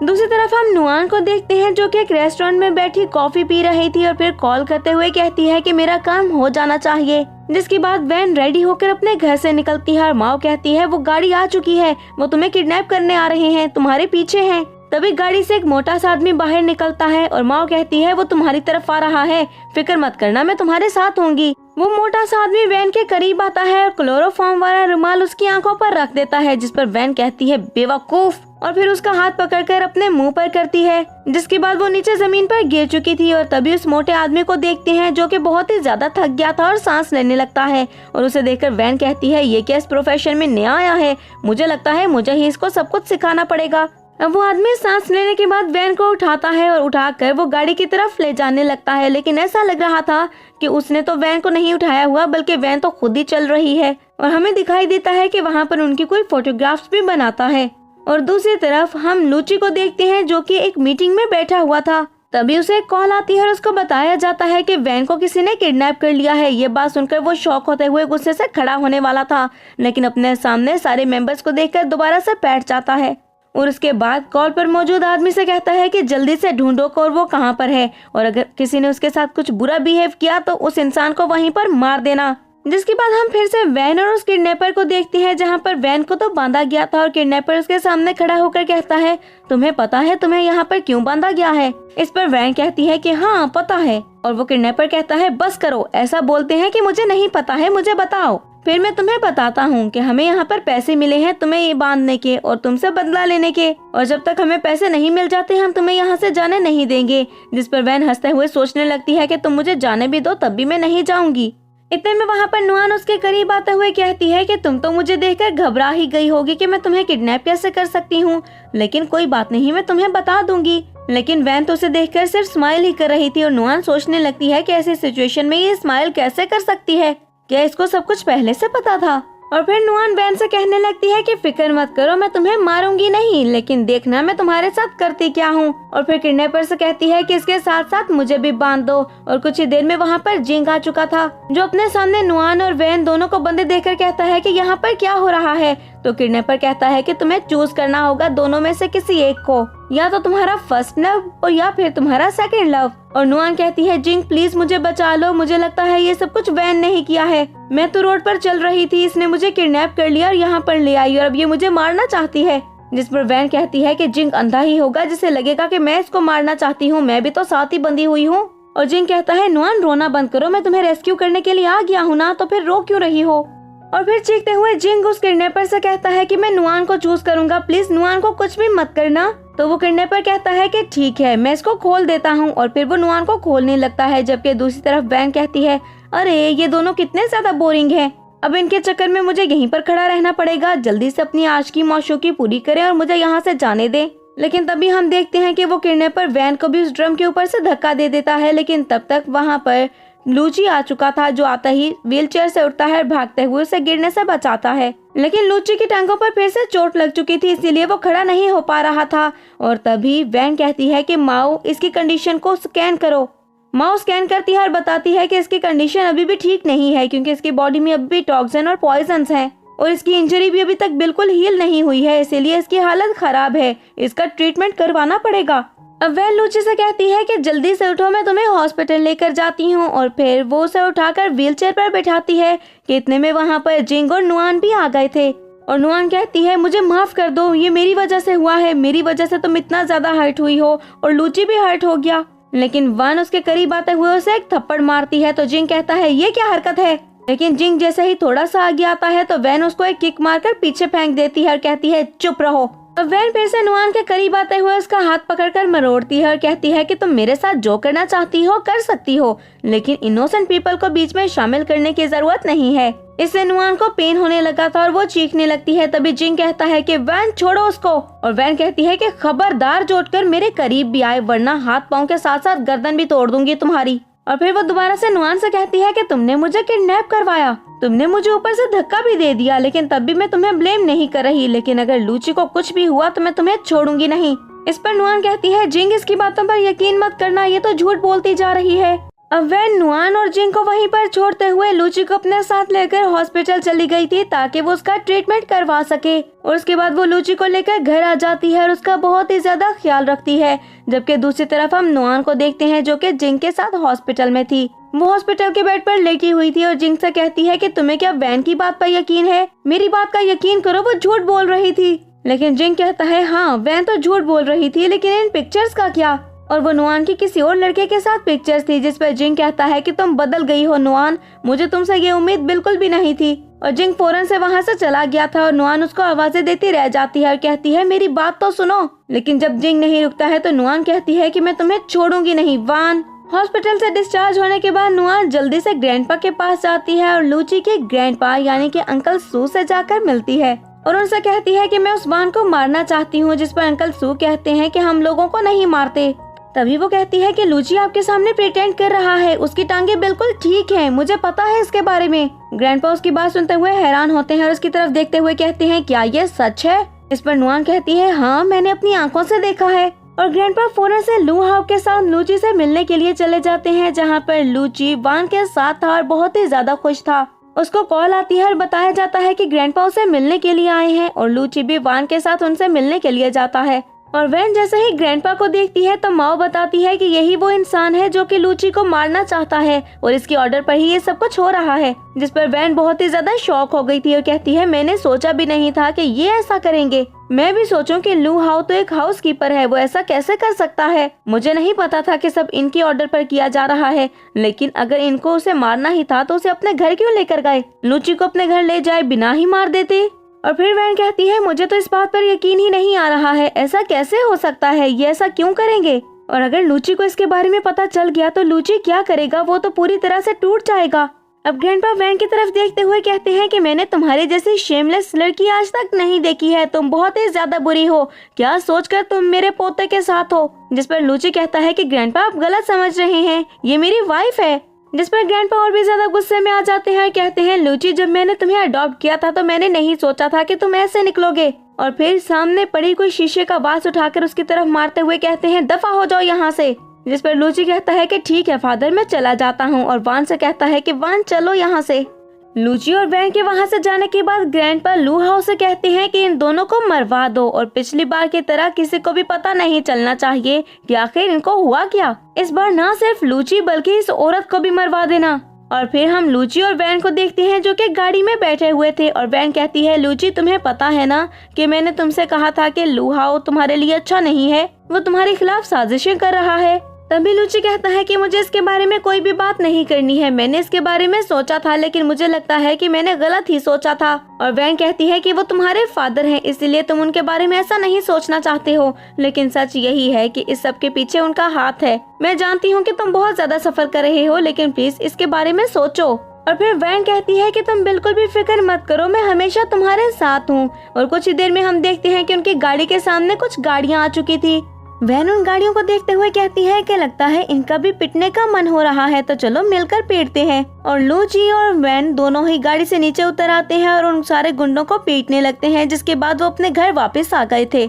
दूसरी तरफ हम नुआन को देखते हैं जो कि एक रेस्टोरेंट में बैठी कॉफी पी रही थी और फिर कॉल करते हुए कहती है कि मेरा काम हो जाना चाहिए। जिसके बाद वैन रेडी होकर अपने घर से निकलती है और माओ कहती है वो गाड़ी आ चुकी है, वो तुम्हें किडनैप करने आ रहे हैं, तुम्हारे पीछे हैं। तभी गाड़ी से एक मोटा सा आदमी बाहर निकलता है और माओ कहती है वो तुम्हारी तरफ आ रहा है, फिक्र मत करना मैं तुम्हारे साथ होंगी। वो मोटा सा आदमी वैन के करीब आता है और क्लोरोफॉर्म वाला रुमाल उसकी आंखों पर रख देता है। जिस पर वैन कहती है बेवकूफ और फिर उसका हाथ पकड़कर अपने मुंह पर करती है। जिसके बाद वो नीचे जमीन पर गिर चुकी थी और तभी उस मोटे आदमी को देखते हैं जो कि बहुत ही ज्यादा थक गया था और सांस लेने लगता है और उसे देखकर वैन कहती है ये क्या इस प्रोफेशन में नया आया है, मुझे लगता है मुझे ही इसको सब कुछ सिखाना पड़ेगा। अब वो आदमी सांस लेने के बाद वैन को उठाता है और उठाकर वो गाड़ी की तरफ ले जाने लगता है, लेकिन ऐसा लग रहा था कि उसने तो वैन को नहीं उठाया हुआ बल्कि वैन तो खुद ही चल रही है। और हमें दिखाई देता है कि वहाँ पर उनकी कोई फोटोग्राफ्स भी बनाता है। और दूसरी तरफ हम लूची को देखते हैं जो कि एक मीटिंग में बैठा हुआ था। तभी उसे एक कॉल आती है और उसको बताया जाता है कि वैन को किसी ने किडनैप कर लिया है। ये बात सुनकर वो शॉक होते हुए गुस्से से खड़ा होने वाला था, लेकिन अपने सामने सारे मेंबर्स को देखकर दोबारा से बैठ जाता है और उसके बाद कॉल पर मौजूद आदमी से कहता है कि जल्दी से ढूंढो और वो कहाँ पर है और अगर किसी ने उसके साथ कुछ बुरा बिहेव किया तो उस इंसान को वहीं पर मार देना। जिसके बाद हम फिर से वैन और उस किडनैपर को देखते हैं जहाँ पर वैन को तो बांधा गया था और किडनैपर उसके सामने खड़ा होकर कहता है तुम्हें पता है तुम्हें यहाँ पर क्यों बांधा गया है। इस पर वैन कहती है कि हाँ पता है और वो किडनैपर कहता है बस करो, ऐसा बोलते हैं कि मुझे नहीं पता है, मुझे बताओ, फिर मैं तुम्हें बताता हूँ कि हमें यहाँ पर पैसे मिले हैं तुम्हें ये बांधने के और तुमसे बदला लेने के, और जब तक हमें पैसे नहीं मिल जाते हम तुम्हें यहाँ से जाने नहीं देंगे। जिस पर वैन हंसते हुए सोचने लगती है कि तुम मुझे जाने भी दो तब भी मैं नहीं जाऊंगी। इतने में वहाँ पर नुआन उसके करीब आते हुए कहती है कि तुम तो मुझे देखकर घबरा ही गई होगी कि मैं तुम्हें किडनैप कैसे कर सकती हूँ, लेकिन कोई बात नहीं मैं तुम्हें बता दूंगी। लेकिन वैन तो उसे देखकर सिर्फ स्माइल ही कर रही थी और नुआन सोचने लगती है कि ऐसी सिचुएशन में ये स्माइल कैसे कर सकती है, क्या इसको सब कुछ पहले से पता था। और फिर नुआन वैन से कहने लगती है कि फिक्र मत करो मैं तुम्हें मारूंगी नहीं, लेकिन देखना मैं तुम्हारे साथ करती क्या हूँ। और फिर किडनैपर से कहती है कि इसके साथ साथ मुझे भी बांध दो। और कुछ ही देर में वहाँ पर जिंग आ चुका था जो अपने सामने नुआन और वैन दोनों को बंदे देखकर कहता है कि यहाँ पर क्या हो रहा है। तो किडनैपर कहता है कि तुम्हें चूज करना होगा दोनों में से किसी एक को, या तो तुम्हारा फर्स्ट लव और या फिर तुम्हारा सेकंड लव। और नुआन कहती है जिंग प्लीज मुझे बचा लो, मुझे लगता है ये सब कुछ वैन ने ही किया है, मैं तो रोड पर चल रही थी, इसने मुझे किडनैप कर लिया और यहाँ पर ले आई और अब ये मुझे मारना चाहती है। जिस पर वैन कहती है कि जिंग अंधा ही होगा जिसे लगेगा कि मैं इसको मारना चाहती हूँ, मैं भी तो साथ ही बंधी हुई हूँ। और जिंग कहता है नुआन रोना बंद करो, मैं तुम्हें रेस्क्यू करने के लिए आ गया हूँ ना, तो फिर रो क्यों रही हो। और फिर चीखते हुए जिंग उस किडनैपर से कहता है कि मैं नुआन को चूज करूंगा, प्लीज नुआन को कुछ भी मत करना। तो वो किडनैपर कहता है कि ठीक है मैं इसको खोल देता हूँ और फिर वो नुआन को खोलने लगता है। जबकि दूसरी तरफ वैन कहती है अरे ये दोनों कितने ज्यादा बोरिंग हैं, अब इनके चक्कर में मुझे यहीं पर खड़ा रहना पड़ेगा, जल्दी से अपनी आज की मौशूकी पूरी करें और मुझे यहाँ से जाने दें। लेकिन तभी हम देखते हैं कि वो किडनैपर वैन को भी उस ड्रम के ऊपर से धक्का दे देता है, लेकिन तब तक वहाँ पर लूची आ चुका था, जो आता ही व्हीलचेयर से उठता है और भागते हुए उसे गिरने से बचाता है। लेकिन लूची की टांगों पर फिर से चोट लग चुकी थी, इसीलिए वो खड़ा नहीं हो पा रहा था। और तभी वैन कहती है कि माओ, इसकी कंडीशन को स्कैन करो। माओ स्कैन करती है और बताती है कि इसकी कंडीशन अभी भी ठीक नहीं है, क्योंकि इसकी बॉडी में अभी भी टॉक्सिन और पॉइजन्स हैं और इसकी इंजरी भी अभी तक बिल्कुल हील नहीं हुई है, इसीलिए इसकी हालत खराब है, इसका ट्रीटमेंट करवाना पड़ेगा। अब वैन लूची से कहती है कि जल्दी से उठो, मैं तुम्हें हॉस्पिटल लेकर जाती हूँ। और फिर वो उसे उठाकर व्हीलचेयर पर बैठाती है कि इतने में वहाँ पर जिंग और नुआन भी आ गए थे। और नुआन कहती है, मुझे माफ कर दो, ये मेरी वजह से हुआ है, मेरी वजह से तुम इतना ज्यादा हर्ट हुई हो और लूची भी हर्ट हो गया। लेकिन वान उसके करीब आते हुए उसे एक थप्पड़ मारती है तो जिंग कहता है, ये क्या हरकत है। लेकिन जिंग जैसे ही थोड़ा सा आगे आता है तो वैन उसको एक किक मारकर पीछे फेंक देती है और कहती है, चुप रहो। अब वैन फिर से नुआन के करीब आते हुए उसका हाथ पकड़कर मरोड़ती है और कहती है कि तुम मेरे साथ जो करना चाहती हो कर सकती हो, लेकिन इनोसेंट पीपल को बीच में शामिल करने की जरूरत नहीं है। इससे नुआन को पेन होने लगा था और वो चीखने लगती है। तभी जिंग कहता है कि वैन छोड़ो उसको। और वैन कहती है कि खबरदार जोड़कर मेरे करीब भी आए, वरना हाथ पाँव के साथ साथ गर्दन भी तोड़ दूंगी तुम्हारी। और फिर वो दोबारा से नुआन से कहती है कि तुमने मुझे किडनैप करवाया, तुमने मुझे ऊपर से धक्का भी दे दिया, लेकिन तब भी मैं तुम्हें ब्लेम नहीं कर रही, लेकिन अगर लूची को कुछ भी हुआ तो मैं तुम्हें छोड़ूंगी नहीं। इस पर नुआन कहती है, जिंग इसकी बातों पर यकीन मत करना, ये तो झूठ बोलती जा रही है। अब वैन नुआन और जिंग को वहीं पर छोड़ते हुए लूची को अपने साथ लेकर हॉस्पिटल चली गई थी ताकि वो उसका ट्रीटमेंट करवा सके। और उसके बाद वो लूची को लेकर घर आ जाती है और उसका बहुत ही ज्यादा ख्याल रखती है। जबकि दूसरी तरफ हम नुआन को देखते हैं जो कि जिंग के साथ हॉस्पिटल में थी। वो हॉस्पिटल के बेड पर लेटी हुई थी और जिंग से कहती है कि तुम्हें क्या वैन की बात पर यकीन है, मेरी बात का यकीन करो, वो झूठ बोल रही थी। लेकिन जिंग कहता है, हाँ वैन तो झूठ बोल रही थी, लेकिन इन पिक्चर्स का क्या। और वो नुआन की किसी और लड़के के साथ पिक्चर्स थी, जिस पर जिंग कहता है कि तुम बदल गई हो नुआन, मुझे तुमसे ये उम्मीद बिल्कुल भी नहीं थी। और जिंग फौरन से वहाँ से चला गया था और नुआन उसको आवाजें देती रह जाती है और कहती है, मेरी बात तो सुनो। लेकिन जब जिंग नहीं रुकता है तो नुआन कहती है कि मैं तुम्हें छोड़ूंगी नहीं वान। हॉस्पिटल से डिस्चार्ज होने के बाद नुआन जल्दी से ग्रैंडपा के पास जाती है और लूची के ग्रैंडपा यानी कि अंकल सू से जाकर मिलती है और उनसे कहती है कि मैं उस वान को मारना चाहती हूँ, जिस पर अंकल सू कहते हैं कि हम लोगों को नहीं मारते। तभी वो कहती है कि लूची आपके सामने प्रिटेंड कर रहा है, उसकी टांगे बिल्कुल ठीक हैं, मुझे पता है इसके बारे में। ग्रैंडपा उसकी बात सुनते हुए हैरान होते हैं और उसकी तरफ देखते हुए कहते हैं, क्या ये सच है। इस पर नुआन कहती है, हाँ मैंने अपनी आंखों से देखा है। और ग्रैंडपा फौरन से लू हाउ के साथ लूची से मिलने के लिए चले जाते हैं, जहाँ पर लूची वान के साथ था और बहुत ही ज्यादा खुश था। उसको कॉल आती है और बताया जाता है कि ग्रैंडपा उसे मिलने के लिए आए हैं और लूची भी वान के साथ उनसे मिलने के लिए जाता है। और वैन जैसे ही ग्रैंडपा को देखती है तो माओ बताती है कि यही वो इंसान है जो कि लूची को मारना चाहता है और इसकी ऑर्डर पर ही ये सब कुछ हो रहा है। जिस पर वैन बहुत ही ज्यादा शॉक हो गई थी और कहती है, मैंने सोचा भी नहीं था कि ये ऐसा करेंगे। मैं भी सोचूं कि लू हाउ तो एक हाउस कीपर है, वो ऐसा कैसे कर सकता है। मुझे नहीं पता था कि सब इनकी ऑर्डर पर किया जा रहा है, लेकिन अगर इनको उसे मारना ही था तो उसे अपने घर क्यों लेकर गए, लूची को अपने घर ले जाए बिना ही मार देते। और फिर वैन कहती है, मुझे तो इस बात पर यकीन ही नहीं आ रहा है, ऐसा कैसे हो सकता है, ये ऐसा क्यों करेंगे। और अगर लूची को इसके बारे में पता चल गया तो लूची क्या करेगा, वो तो पूरी तरह से टूट जाएगा। अब ग्रैंडपा वैन की तरफ देखते हुए कहते हैं कि मैंने तुम्हारे जैसी शेमलेस लड़की आज तक नहीं देखी है, तुम बहुत ही ज्यादा बुरी हो, क्या सोचकर तुम मेरे पोते के साथ हो। जिस पर लूची कहता है कि ग्रैंडपा आप गलत समझ रहे हैं, ये मेरी वाइफ है। जिस पर ग्रैंडपा और भी ज्यादा गुस्से में आ जाते हैं और कहते हैं, लूची जब मैंने तुम्हें अडॉप्ट किया था तो मैंने नहीं सोचा था कि तुम ऐसे निकलोगे। और फिर सामने पड़ी कोई शीशे का बास उठाकर उसकी तरफ मारते हुए कहते हैं, दफा हो जाओ यहाँ से। जिस पर लूची कहता है कि ठीक है फादर, मैं चला जाता हूँ। और वान से कहता है कि वान चलो यहाँ से। लूची और वैन के वहाँ से जाने के बाद ग्रैंडपा लू हाउ से कहते हैं कि इन दोनों को मरवा दो और पिछली बार की तरह किसी को भी पता नहीं चलना चाहिए कि आखिर इनको हुआ क्या। इस बार ना सिर्फ लूची बल्कि इस औरत को भी मरवा देना। और फिर हम लूची और वैन को देखते हैं जो कि गाड़ी में बैठे हुए थे और वैन कहती है, लूची तुम्हें पता है ना कि मैंने तुमसे कहा था कि लू हाउ तुम्हारे लिए अच्छा नहीं है, वो तुम्हारे खिलाफ साजिशें कर रहा है। तभी लूची कहता है कि मुझे इसके बारे में कोई भी बात नहीं करनी है, मैंने इसके बारे में सोचा था लेकिन मुझे लगता है कि मैंने गलत ही सोचा था। और वैन कहती है कि वो तुम्हारे फादर हैं, इसलिए तुम उनके बारे में ऐसा नहीं सोचना चाहते हो, लेकिन सच यही है कि इस सब के पीछे उनका हाथ है। मैं जानती हूँ कि तुम बहुत ज्यादा सफर कर रहे हो, लेकिन प्लीज इसके बारे में सोचो। और फिर वैन कहती है कि तुम बिल्कुल भी फिक्र मत करो, मैं हमेशा तुम्हारे साथ हूँ। और कुछ ही देर में हम देखते हैं कि उनकी गाड़ी के सामने कुछ गाड़ियाँ आ चुकी थी। वैन उन गाड़ियों को देखते हुए कहती है कि लगता है इनका भी पिटने का मन हो रहा है, तो चलो मिलकर पीटते हैं। और लूची और वैन दोनों ही गाड़ी से नीचे उतर आते हैं और उन सारे गुंडों को पीटने लगते हैं, जिसके बाद वो अपने घर वापस आ गए थे।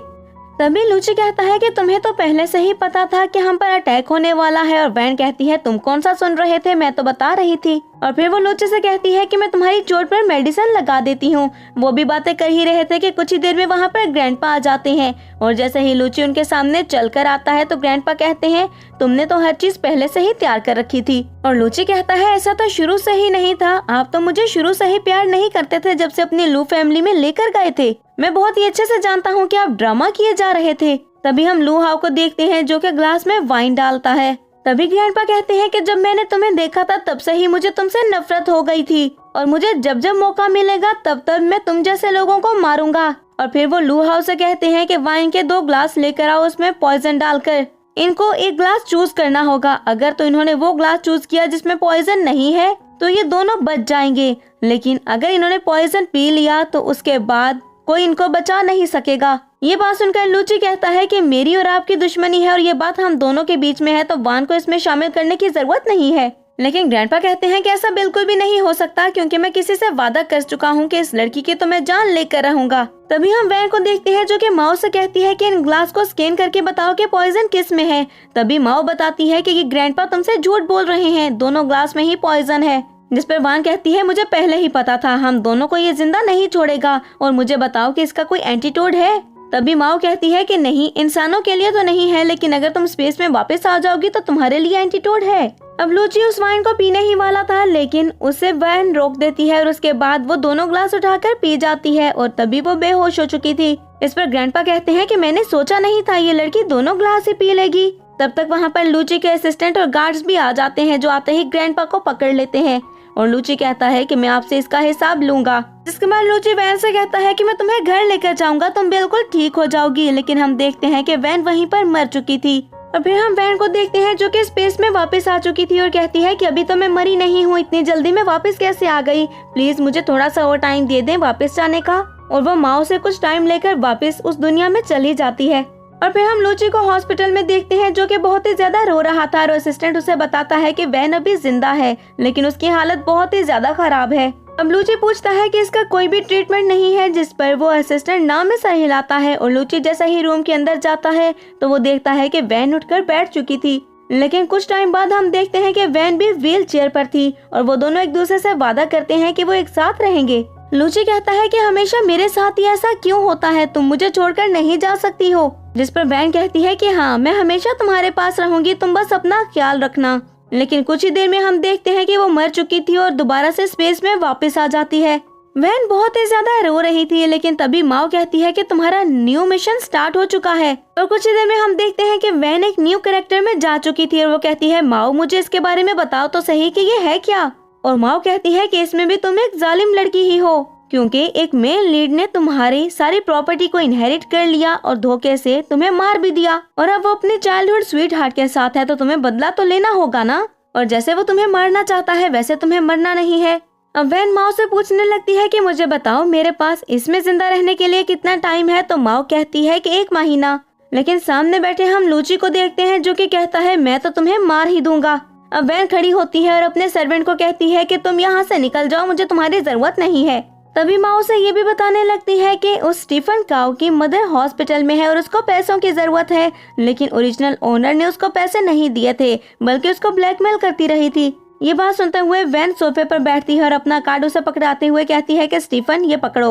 तभी लूची कहता है कि तुम्हें तो पहले से ही पता था कि हम पर अटैक होने वाला है। और वैन कहती है तुम कौन सा सुन रहे थे, मैं तो बता रही थी। और फिर वो लूची से कहती है कि मैं तुम्हारी चोट पर मेडिसिन लगा देती हूँ। वो भी बातें कर ही रहे थे कि कुछ ही देर में वहाँ पर ग्रैंडपा आ जाते हैं। और जैसे ही लूची उनके सामने चल कर आता है तो ग्रैंडपा कहते हैं तुमने तो हर चीज पहले से ही तैयार कर रखी थी। और लूची कहता है ऐसा तो शुरू से ही नहीं था, आप तो मुझे शुरू से ही प्यार नहीं करते थे जब से अपनी लू फैमिली में लेकर गए थे। मैं बहुत ही अच्छे से जानता हूँ कि आप ड्रामा किए जा रहे थे। तभी हम लू हाउ को देखते हैं जो कि ग्लास में वाइन डालता है। तभी ग्रैंडपा कहते हैं कि जब मैंने तुम्हें देखा था तब से ही मुझे तुमसे नफरत हो गई थी और मुझे जब जब मौका मिलेगा तब तब मैं तुम जैसे लोगों को मारूंगा। और फिर वो लू हाउ से कहते हैं कि वाइन के 2 ग्लास लेकर आओ, उसमें पॉइजन डालकर इनको एक ग्लास चूज करना होगा। अगर तो इन्होंने वो ग्लास चूज किया जिसमें पॉइजन नहीं है तो ये दोनों बच जाएंगे, लेकिन अगर इन्होंने पॉइजन पी लिया तो उसके बाद कोई इनको बचा नहीं सकेगा। ये बात सुनकर लूची कहता है कि मेरी और आपकी दुश्मनी है और ये बात हम दोनों के बीच में है, तो वान को इसमें शामिल करने की जरूरत नहीं है। लेकिन ग्रैंडपा कहते हैं कि ऐसा बिल्कुल भी नहीं हो सकता, क्योंकि मैं किसी से वादा कर चुका हूँ कि इस लड़की की तो मैं जान लेकर रहूंगा। तभी हम वैन को देखते हैं जो कि माओ से कहती है कि इन ग्लास को स्कैन करके बताओ कि पॉइजन किस में है। तभी माओ बताती है कि ये ग्रैंडपा तुमसे झूठ बोल रहे हैं, दोनों ग्लास में ही पॉइजन है। जिस पर वान कहती है मुझे पहले ही पता था, हम दोनों को ये जिंदा नहीं छोड़ेगा, और मुझे बताओ कि इसका कोई एंटीटोड है। तभी माओ कहती है कि नहीं, इंसानों के लिए तो नहीं है, लेकिन अगर तुम स्पेस में वापस आ जाओगी तो तुम्हारे लिए एंटीटोड है। अब लूची उस वाइन को पीने ही वाला था, लेकिन उसे वैन रोक देती है और उसके बाद वो दोनों ग्लास उठाकर पी जाती है और तभी वो बेहोश हो चुकी थी। इस पर ग्रैंडपा कहते हैं कि मैंने सोचा नहीं था ये लड़की दोनों ग्लास ही पी लेगी। तब तक वहाँ पर लूची के असिस्टेंट और गार्ड्स भी आ जाते हैं, जो आते ही ग्रैंडपा को पकड़ लेते हैं। और लूची कहता है कि मैं आपसे इसका हिसाब लूंगा। जिसके बाद लूची वैन से कहता है कि मैं तुम्हें घर लेकर जाऊंगा, तुम बिल्कुल ठीक हो जाओगी। लेकिन हम देखते हैं कि वैन वहीं पर मर चुकी थी। और फिर हम वैन को देखते हैं जो कि स्पेस में वापस आ चुकी थी और कहती है कि अभी तो मैं मरी नहीं हूँ, इतनी जल्दी मैं वापस कैसे आ गई, प्लीज मुझे थोड़ा सा और टाइम दे दें वापस जाने का। और वो माओ से कुछ टाइम लेकर वापस उस दुनिया में चली जाती है। और फिर हम लूची को हॉस्पिटल में देखते हैं जो कि बहुत ही ज्यादा रो रहा था और असिस्टेंट उसे बताता है कि वैन अभी जिंदा है, लेकिन उसकी हालत बहुत ही ज्यादा खराब है। अब लूची पूछता है कि इसका कोई भी ट्रीटमेंट नहीं है, जिस पर वो असिस्टेंट नाम में सर हिलाता है। और लूची जैसा ही रूम के अंदर जाता है तो वो देखता है कि वैन उठकर बैठ चुकी थी। लेकिन कुछ टाइम बाद हम देखते हैं कि वैन भी व्हील चेयर पर थी और वो दोनों एक दूसरे से वादा करते हैं कि वो एक साथ रहेंगे। लूची कहता है कि हमेशा मेरे साथ ही ऐसा क्यों होता है, तुम मुझे छोड़कर नहीं जा सकती हो। जिस पर वैन कहती है कि हाँ, मैं हमेशा तुम्हारे पास रहूंगी, तुम बस अपना ख्याल रखना। लेकिन कुछ ही देर में हम देखते हैं कि वो मर चुकी थी और दोबारा से स्पेस में वापस आ जाती है। वैन बहुत ही ज्यादा रो रही थी, लेकिन तभी माओ कहती है कि तुम्हारा न्यू मिशन स्टार्ट हो चुका है। और कुछ ही देर में हम देखते हैं कि वैन एक न्यू कैरेक्टर में जा चुकी थी और वो कहती है माओ मुझे इसके बारे में बताओ तो सही कि ये है क्या। और माओ कहती है कि इसमें भी तुम एक जालिम लड़की ही हो, क्योंकि एक मेल लीड ने तुम्हारी सारी प्रॉपर्टी को इनहेरिट कर लिया और धोखे से तुम्हें मार भी दिया। और अब वो अपने चाइल्डहुड स्वीट हार्ट के साथ है, तो तुम्हें बदला तो लेना होगा ना। और जैसे वो तुम्हें मारना चाहता है वैसे तुम्हें मरना नहीं है। अब वैन माओ से पूछने लगती है कि मुझे बताओ मेरे पास इसमें जिंदा रहने के लिए कितना टाइम है। तो माओ कहती है कि 1 महीना। लेकिन सामने बैठे हम लूची को देखते हैं जो कि कहता है मैं तो तुम्हें मार ही दूंगा। अब वैन खड़ी होती है और अपने सर्वेंट को कहती है कि तुम यहाँ से निकल जाओ, मुझे तुम्हारी जरूरत नहीं है। तभी माओ से ये भी बताने लगती है कि उस स्टीफन काउ की मदर हॉस्पिटल में है और उसको पैसों की जरूरत है, लेकिन ओरिजिनल ओनर ने उसको पैसे नहीं दिए थे, बल्कि उसको ब्लैकमेल करती रही थी। ये बात सुनते हुए वैन सोफे पर बैठती है और अपना कार्ड उसे पकड़ाते हुए कहती है कि स्टीफन ये पकड़ो।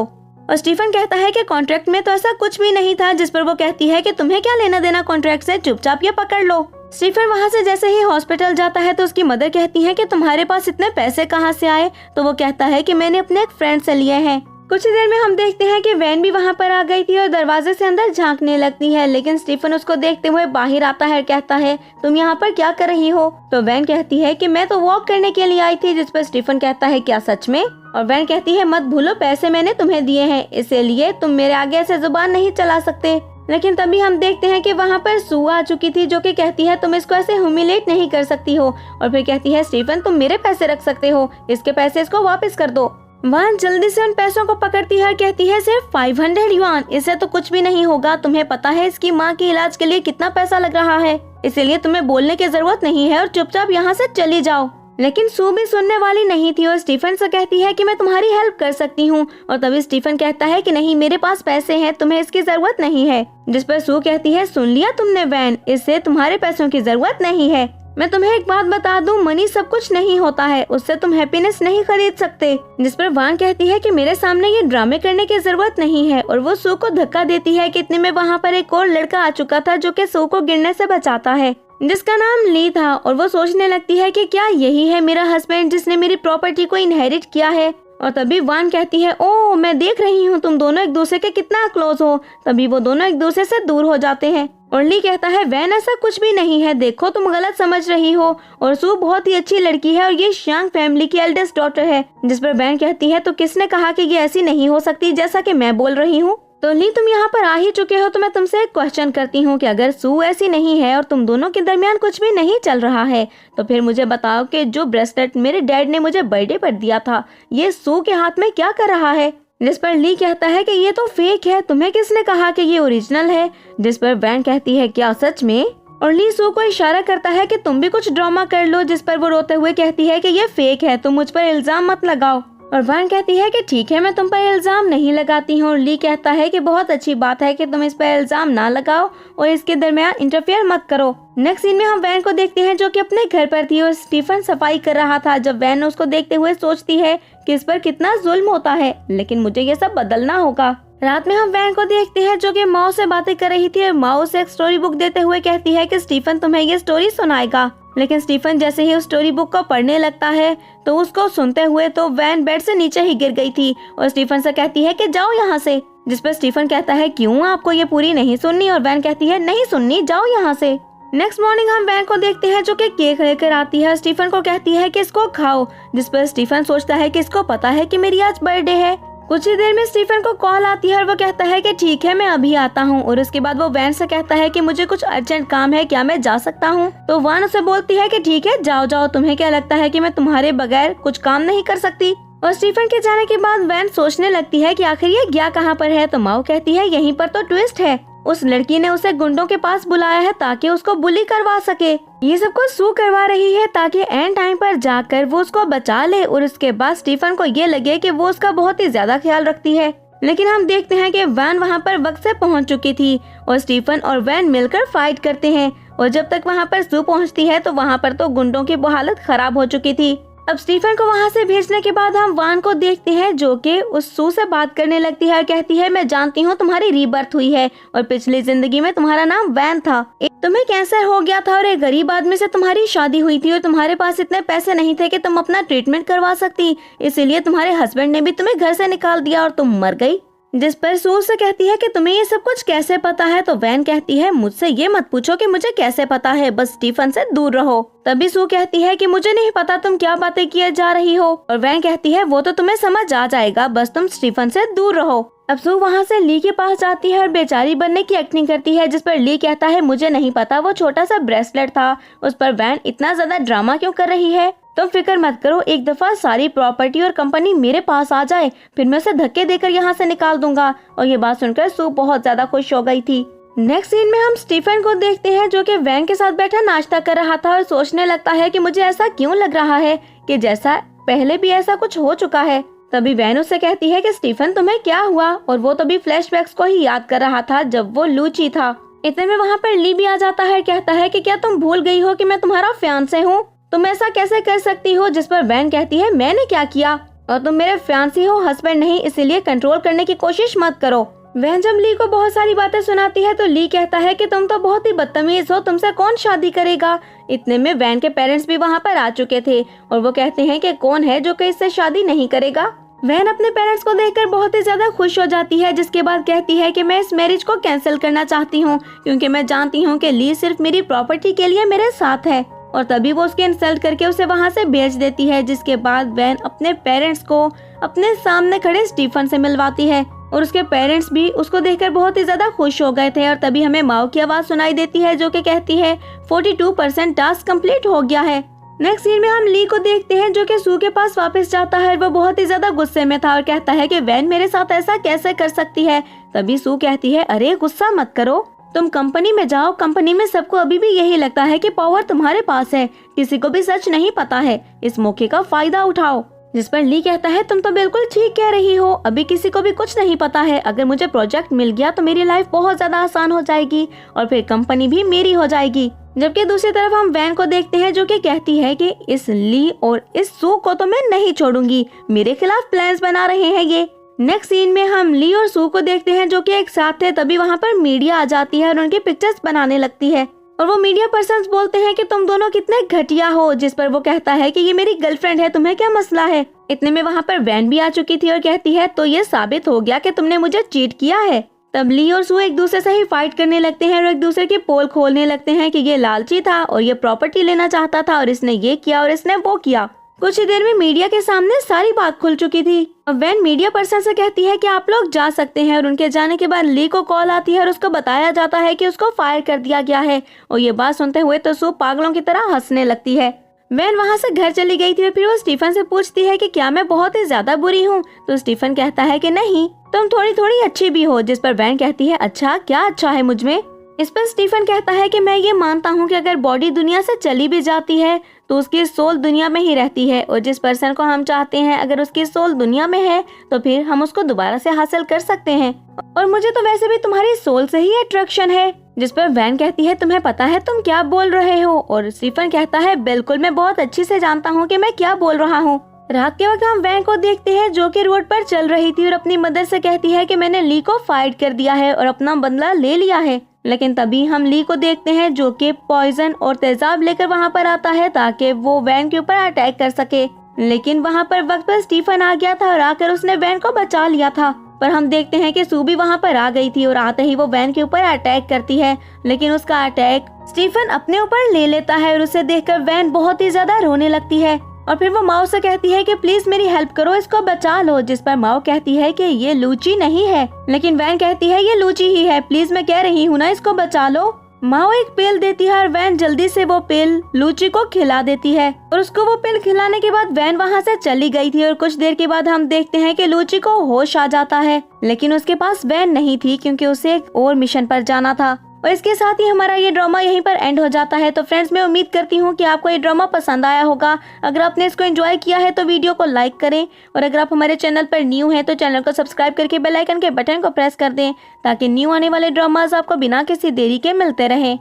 और स्टीफन कहता है कि कॉन्ट्रैक्ट में तो ऐसा कुछ भी नहीं था। जिस पर वो कहती है कि तुम्हें क्या लेना देना कॉन्ट्रैक्ट से, चुपचाप ये पकड़ लो। स्टीफन वहाँ से जैसे ही हॉस्पिटल जाता है तो उसकी मदर कहती है कि तुम्हारे पास इतने पैसे कहाँ से आए। तो वो कहता है कि मैंने अपने एक फ्रेंड से लिए हैं। कुछ ही देर में हम देखते हैं कि वैन भी वहाँ पर आ गई थी और दरवाजे से अंदर झांकने लगती है, लेकिन स्टीफन उसको देखते हुए बाहर आता है और कहता है तुम यहाँ पर क्या कर रही हो। तो वैन कहती है कि मैं तो वॉक करने के लिए आई थी। जिस पर स्टीफन कहता है क्या सच में। और वैन कहती है मत भूलो पैसे मैंने तुम्हें दिए हैं, इसीलिए तुम मेरे आगे ऐसे जुबान नहीं चला सकते। लेकिन तभी हम देखते हैं कि वहाँ पर सू आ चुकी थी जो कि कहती है तुम इसको ऐसे ह्यूमिलेट नहीं कर सकती हो। और फिर कहती है स्टीफन तुम मेरे पैसे रख सकते हो, इसके पैसे इसको वापस कर दो। वान जल्दी से उन पैसों को पकड़ती है और कहती है सिर्फ 500 युआन, इससे तो कुछ भी नहीं होगा। तुम्हें पता है इसकी माँ के इलाज के लिए कितना पैसा लग रहा है, इसीलिए तुम्हें बोलने की जरूरत नहीं है और चुपचाप यहाँ से चली जाओ। लेकिन सू भी सुनने वाली नहीं थी और स्टीफन से कहती है कि मैं तुम्हारी हेल्प कर सकती हूँ। और तभी स्टीफन कहता है कि नहीं, मेरे पास पैसे हैं, तुम्हें इसकी जरूरत नहीं है। जिस पर सू कहती है सुन लिया तुमने वैन, इससे तुम्हारे पैसों की जरूरत नहीं है। मैं तुम्हें एक बात बता दूं, मनी सब कुछ नहीं होता है, उससे तुम हैप्पीनेस नहीं खरीद सकते। जिस पर वान कहती है कि मेरे सामने ये ड्रामे करने की जरूरत नहीं है और वो सू को धक्का देती है कि इतने में वहाँ पर एक और लड़का आ चुका था जो कि सू को गिरने से बचाता है, जिसका नाम ली था। और वो सोचने लगती है कि क्या यही है मेरा हस्बैंड जिसने मेरी प्रॉपर्टी को इनहेरिट किया है। और तभी वान कहती है ओह मैं देख रही हूँ तुम दोनों एक दूसरे के कितना क्लोज हो। तभी वो दोनों एक दूसरे से दूर हो जाते हैं और ली कहता है वैन ऐसा कुछ भी नहीं है, देखो तुम गलत समझ रही हो और सू बहुत ही अच्छी लड़की है और ये शांग फैमिली की एल्डेस्ट डॉटर है। जिस पर वैन कहती है तो किसने कहा कि ये ऐसी नहीं हो सकती जैसा कि मैं बोल रही हूँ। तो ली तुम यहाँ पर आ ही चुके हो तो मैं तुमसे एक क्वेश्चन करती हूँ कि अगर सू ऐसी नहीं है और तुम दोनों के दरमियान कुछ भी नहीं चल रहा है तो फिर मुझे बताओ कि जो ब्रेसलेट मेरे डैड ने मुझे बर्थडे पर दिया था ये सू के हाथ में क्या कर रहा है। जिस पर ली कहता है कि ये तो फेक है, तुम्हें किसने कहा कि ये ओरिजिनल है। जिस पर वैन कहती है क्या सच में। और ली सू को इशारा करता है कि तुम भी कुछ ड्रामा कर लो। जिस पर वो रोते हुए कहती है कि ये फेक है, तुम मुझ पर इल्जाम मत लगाओ। और वैन कहती है कि ठीक है मैं तुम पर इल्जाम नहीं लगाती हूँ। ली कहता है कि बहुत अच्छी बात है कि तुम इस पर इल्जाम ना लगाओ और इसके दरमियान इंटरफेयर मत करो। नेक्स्ट सीन में हम वैन को देखते हैं जो कि अपने घर पर थी और स्टीफन सफाई कर रहा था। जब वैन उसको देखते हुए सोचती है कि इस पर कितना जुल्म होता है, लेकिन मुझे ये सब बदलना होगा। रात में हम वैन को देखते हैं जो कि माओ से बातें कर रही थी और माओ से एक स्टोरी बुक देते हुए कहती है कि स्टीफन तुम्हें ये स्टोरी सुनाएगा। लेकिन स्टीफन जैसे ही उस स्टोरी बुक को पढ़ने लगता है तो उसको सुनते हुए तो वैन बेड से नीचे ही गिर गई थी और स्टीफन से कहती है कि जाओ यहाँ से। जिस पर स्टीफन कहता है क्यों, आपको ये पूरी नहीं सुननी। और वैन कहती है नहीं सुननी, जाओ यहाँ से। नेक्स्ट मॉर्निंग हम वैन को देखते हैं जो कि केक लेकर आती है। स्टीफन को कहती है कि इसको खाओ। जिस पर स्टीफन सोचता है कि इसको पता है कि मेरी आज बर्थडे है। कुछ ही देर में स्टीफन को कॉल आती है और वो कहता है कि ठीक है मैं अभी आता हूँ। और उसके बाद वो वैन से कहता है कि मुझे कुछ अर्जेंट काम है, क्या मैं जा सकता हूँ। तो वैन उसे बोलती है कि ठीक है जाओ जाओ, तुम्हें क्या लगता है कि मैं तुम्हारे बगैर कुछ काम नहीं कर सकती। और स्टीफन के जाने के बाद वैन सोचने लगती है कि आखिर ये गया कहाँ पर है। तो माओ कहती है यहीं पर तो ट्विस्ट है, उस लड़की ने उसे गुंडों के पास बुलाया है ताकि उसको बुली करवा सके। ये सब कुछ सू करवा रही है ताकि एंड टाइम पर जाकर वो उसको बचा ले और उसके बाद स्टीफन को ये लगे कि वो उसका बहुत ही ज्यादा ख्याल रखती है। लेकिन हम देखते हैं कि वैन वहाँ पर वक्त से पहुँच चुकी थी और स्टीफन और वैन मिलकर फाइट करते हैं। और जब तक वहाँ पर सू पहुँचती है तो वहाँ पर तो गुंडों की हालत खराब हो चुकी थी। अब स्टीफन को वहाँ से भेजने के बाद हम वान को देखते हैं जो कि उस सू से बात करने लगती है और कहती है मैं जानती हूँ तुम्हारी रीबर्थ हुई है और पिछली जिंदगी में तुम्हारा नाम वैन था, तुम्हें कैंसर हो गया था और एक गरीब आदमी से तुम्हारी शादी हुई थी और तुम्हारे पास इतने पैसे नहीं थे कि तुम अपना ट्रीटमेंट करवा सकती, इसीलिए तुम्हारे हस्बैंड ने भी तुम्हें घर से निकाल दिया और तुम मर गई। जिस पर सू से कहती है कि तुम्हें ये सब कुछ कैसे पता है। तो वैन कहती है मुझसे ये मत पूछो कि मुझे कैसे पता है, बस स्टीफन से दूर रहो। तभी सू कहती है कि मुझे नहीं पता तुम क्या बातें किए जा रही हो। और वैन कहती है वो तो तुम्हें समझ आ जाएगा, बस तुम स्टीफन से दूर रहो। अब सू वहाँ से ली के पास जाती है और बेचारी बनने की एक्टिंग करती है। जिस पर ली कहता है मुझे नहीं पता वो छोटा सा ब्रेसलेट था। उस पर वैन इतना ज्यादा ड्रामा क्यों कर रही है। तुम फिक्र मत करो, एक दफा सारी प्रॉपर्टी और कंपनी मेरे पास आ जाए फिर मैं उसे धक्के देकर यहाँ से निकाल दूंगा। और ये बात सुनकर सू बहुत ज्यादा खुश हो गई थी। नेक्स्ट सीन में हम स्टीफन को देखते हैं जो कि वैन के साथ बैठा नाश्ता कर रहा था और सोचने लगता है कि मुझे ऐसा क्यों लग रहा है कि जैसा पहले भी ऐसा कुछ हो चुका है। तभी वैन उससे कहती है कि स्टीफन तुम्हें क्या हुआ। और वो तभी फ्लैशबैक्स को ही याद कर रहा था जब वो लूची था। इतने में वहाँ पर ली भी आ जाता है, कहता है कि क्या तुम भूल गई हो कि मैं तुम्हारा फियांसे हूँ, तुम ऐसा कैसे कर सकती हो। जिस पर वैन कहती है मैंने क्या किया और तुम मेरे फियांसी हो, हस्बैंड नहीं, इसीलिए कंट्रोल करने की कोशिश मत करो। वैन जब ली को बहुत सारी बातें सुनाती है तो ली कहता है कि तुम तो बहुत ही बदतमीज हो, तुमसे कौन शादी करेगा। इतने में वैन के पेरेंट्स भी वहाँ पर आ चुके थे और वो कहते हैं कि कौन है जो कि इससे शादी नहीं करेगा। वैन अपने पेरेंट्स को देखकर बहुत ही ज्यादा खुश हो जाती है, जिसके बाद कहती है कि मैं इस मैरिज को कैंसिल करना चाहती हूँ क्योंकि मैं जानती हूँ कि ली सिर्फ मेरी प्रॉपर्टी के लिए मेरे साथ है। और तभी वो उसके इंसल्ट करके उसे वहाँ से भेज देती है। जिसके बाद वैन अपने पेरेंट्स को अपने सामने खड़े स्टीफन से मिलवाती है और उसके पेरेंट्स भी उसको देखकर बहुत ही ज्यादा खुश हो गए थे। और तभी हमें माओ की आवाज सुनाई देती है जो कि कहती है 42% टास्क कंप्लीट हो गया है। नेक्स्ट सीन में हम ली को देखते हैं जो कि सू के पास वापस जाता है। वो बहुत ही ज्यादा गुस्से में था और कहता है कि वैन मेरे साथ ऐसा कैसे कर सकती है। तभी सू कहती है, अरे गुस्सा मत करो, तुम कंपनी में जाओ, कंपनी में सबको अभी भी यही लगता है कि पावर तुम्हारे पास है, किसी को भी सच नहीं पता है, इस मौके का फायदा उठाओ। जिस पर ली कहता है, तुम तो बिल्कुल ठीक कह रही हो, अभी किसी को भी कुछ नहीं पता है, अगर मुझे प्रोजेक्ट मिल गया तो मेरी लाइफ बहुत ज्यादा आसान हो जाएगी और फिर कंपनी भी मेरी हो जाएगी। जबकि दूसरी तरफ हम वैन को देखते हैं जो कि कहती है कि इस ली और इस सू को तो मैं नहीं छोड़ूंगी, मेरे खिलाफ प्लान्स बना रहे हैं ये। नेक्स्ट सीन में हम ली और सू को देखते हैं जो कि एक साथ थे। तभी वहाँ पर मीडिया आ जाती है और उनकी पिक्चर्स बनाने लगती है और वो मीडिया पर्सन्स बोलते हैं कि तुम दोनों कितने घटिया हो। जिस पर वो कहता है कि ये मेरी गर्लफ्रेंड है, तुम्हें क्या मसला है। इतने में वहाँ पर वैन भी आ चुकी थी और कहती है, तो ये साबित हो गया कि तुमने मुझे चीट किया है। तब ली और सू एक दूसरे से ही फाइट करने लगते हैं और एक दूसरे की पोल खोलने लगते हैं कि ये लालची था और ये प्रॉपर्टी लेना चाहता था और इसने ये किया और इसने वो किया। कुछ ही देर में मीडिया के सामने सारी बात खुल चुकी थी। अब वैन मीडिया पर्सन से कहती है कि आप लोग जा सकते हैं और उनके जाने के बाद ली को कॉल आती है और उसको बताया जाता है कि उसको फायर कर दिया गया है। और ये बात सुनते हुए तो सू पागलों की तरह हंसने लगती है। वैन वहाँ से घर चली गई थी और फिर वो स्टीफन से पूछती है कि क्या मैं बहुत ही ज्यादा बुरी हूँ। तो स्टीफन कहता है कि नहीं, तुम थोड़ी थोड़ी अच्छी भी हो। जिस पर वैन कहती है, अच्छा क्या अच्छा है मुझमें। इस पर स्टीफन कहता है कि मैं ये मानता हूँ कि अगर बॉडी दुनिया से चली भी जाती है तो उसकी सोल दुनिया में ही रहती है और जिस पर्सन को हम चाहते हैं अगर उसकी सोल दुनिया में है तो फिर हम उसको दोबारा से हासिल कर सकते हैं और मुझे तो वैसे भी तुम्हारी सोल से ही अट्रैक्शन है। जिस पर वैन कहती है, तुम्हें पता है तुम क्या बोल रहे हो। और स्टीफन कहता है, बिल्कुल मैं बहुत अच्छी से जानता हूँ कि मैं क्या बोल रहा हूँ। रात के वक्त हम वैन को देखते हैं जो कि रोड पर चल रही थी और अपनी मदर से कहती है कि मैंने ली को फाइट कर दिया है और अपना बदला ले लिया है। लेकिन तभी हम ली को देखते हैं जो कि पॉइजन और तेजाब लेकर वहाँ पर आता है ताकि वो वैन के ऊपर अटैक कर सके। लेकिन वहाँ पर वक्त पर स्टीफन आ गया था और आकर उसने वैन को बचा लिया था। पर हम देखते हैं कि सू भी वहाँ पर आ गई थी और आते ही वो वैन के ऊपर अटैक करती है। लेकिन उसका अटैक स्टीफन अपने ऊपर ले लेता है और उसे देखकर वैन बहुत ही ज्यादा रोने लगती है और फिर वो माओ से कहती है कि प्लीज मेरी हेल्प करो, इसको बचा लो। जिस पर माओ कहती है कि ये लूची नहीं है। लेकिन वैन कहती है, ये लूची ही है, प्लीज मैं कह रही हूँ ना, इसको बचा लो। माओ एक पिल देती है और वैन जल्दी से वो पिल लूची को खिला देती है और उसको वो पिल खिलाने के बाद वैन वहाँ से चली गई थी। और कुछ देर के बाद हम देखते हैं कि लूची को होश आ जाता है लेकिन उसके पास वैन नहीं थी क्योंकि उसे एक और मिशन पर जाना था। और इसके साथ ही हमारा ये ड्रामा यहीं पर एंड हो जाता है। तो फ्रेंड्स, मैं उम्मीद करती हूँ कि आपको ये ड्रामा पसंद आया होगा। अगर आपने इसको एंजॉय किया है तो वीडियो को लाइक करें और अगर आप हमारे चैनल पर न्यू हैं तो चैनल को सब्सक्राइब करके बेल आइकन के बटन को प्रेस कर दें ताकि न्यू आने वाले ड्रामाज आपको बिना किसी देरी के मिलते रहें।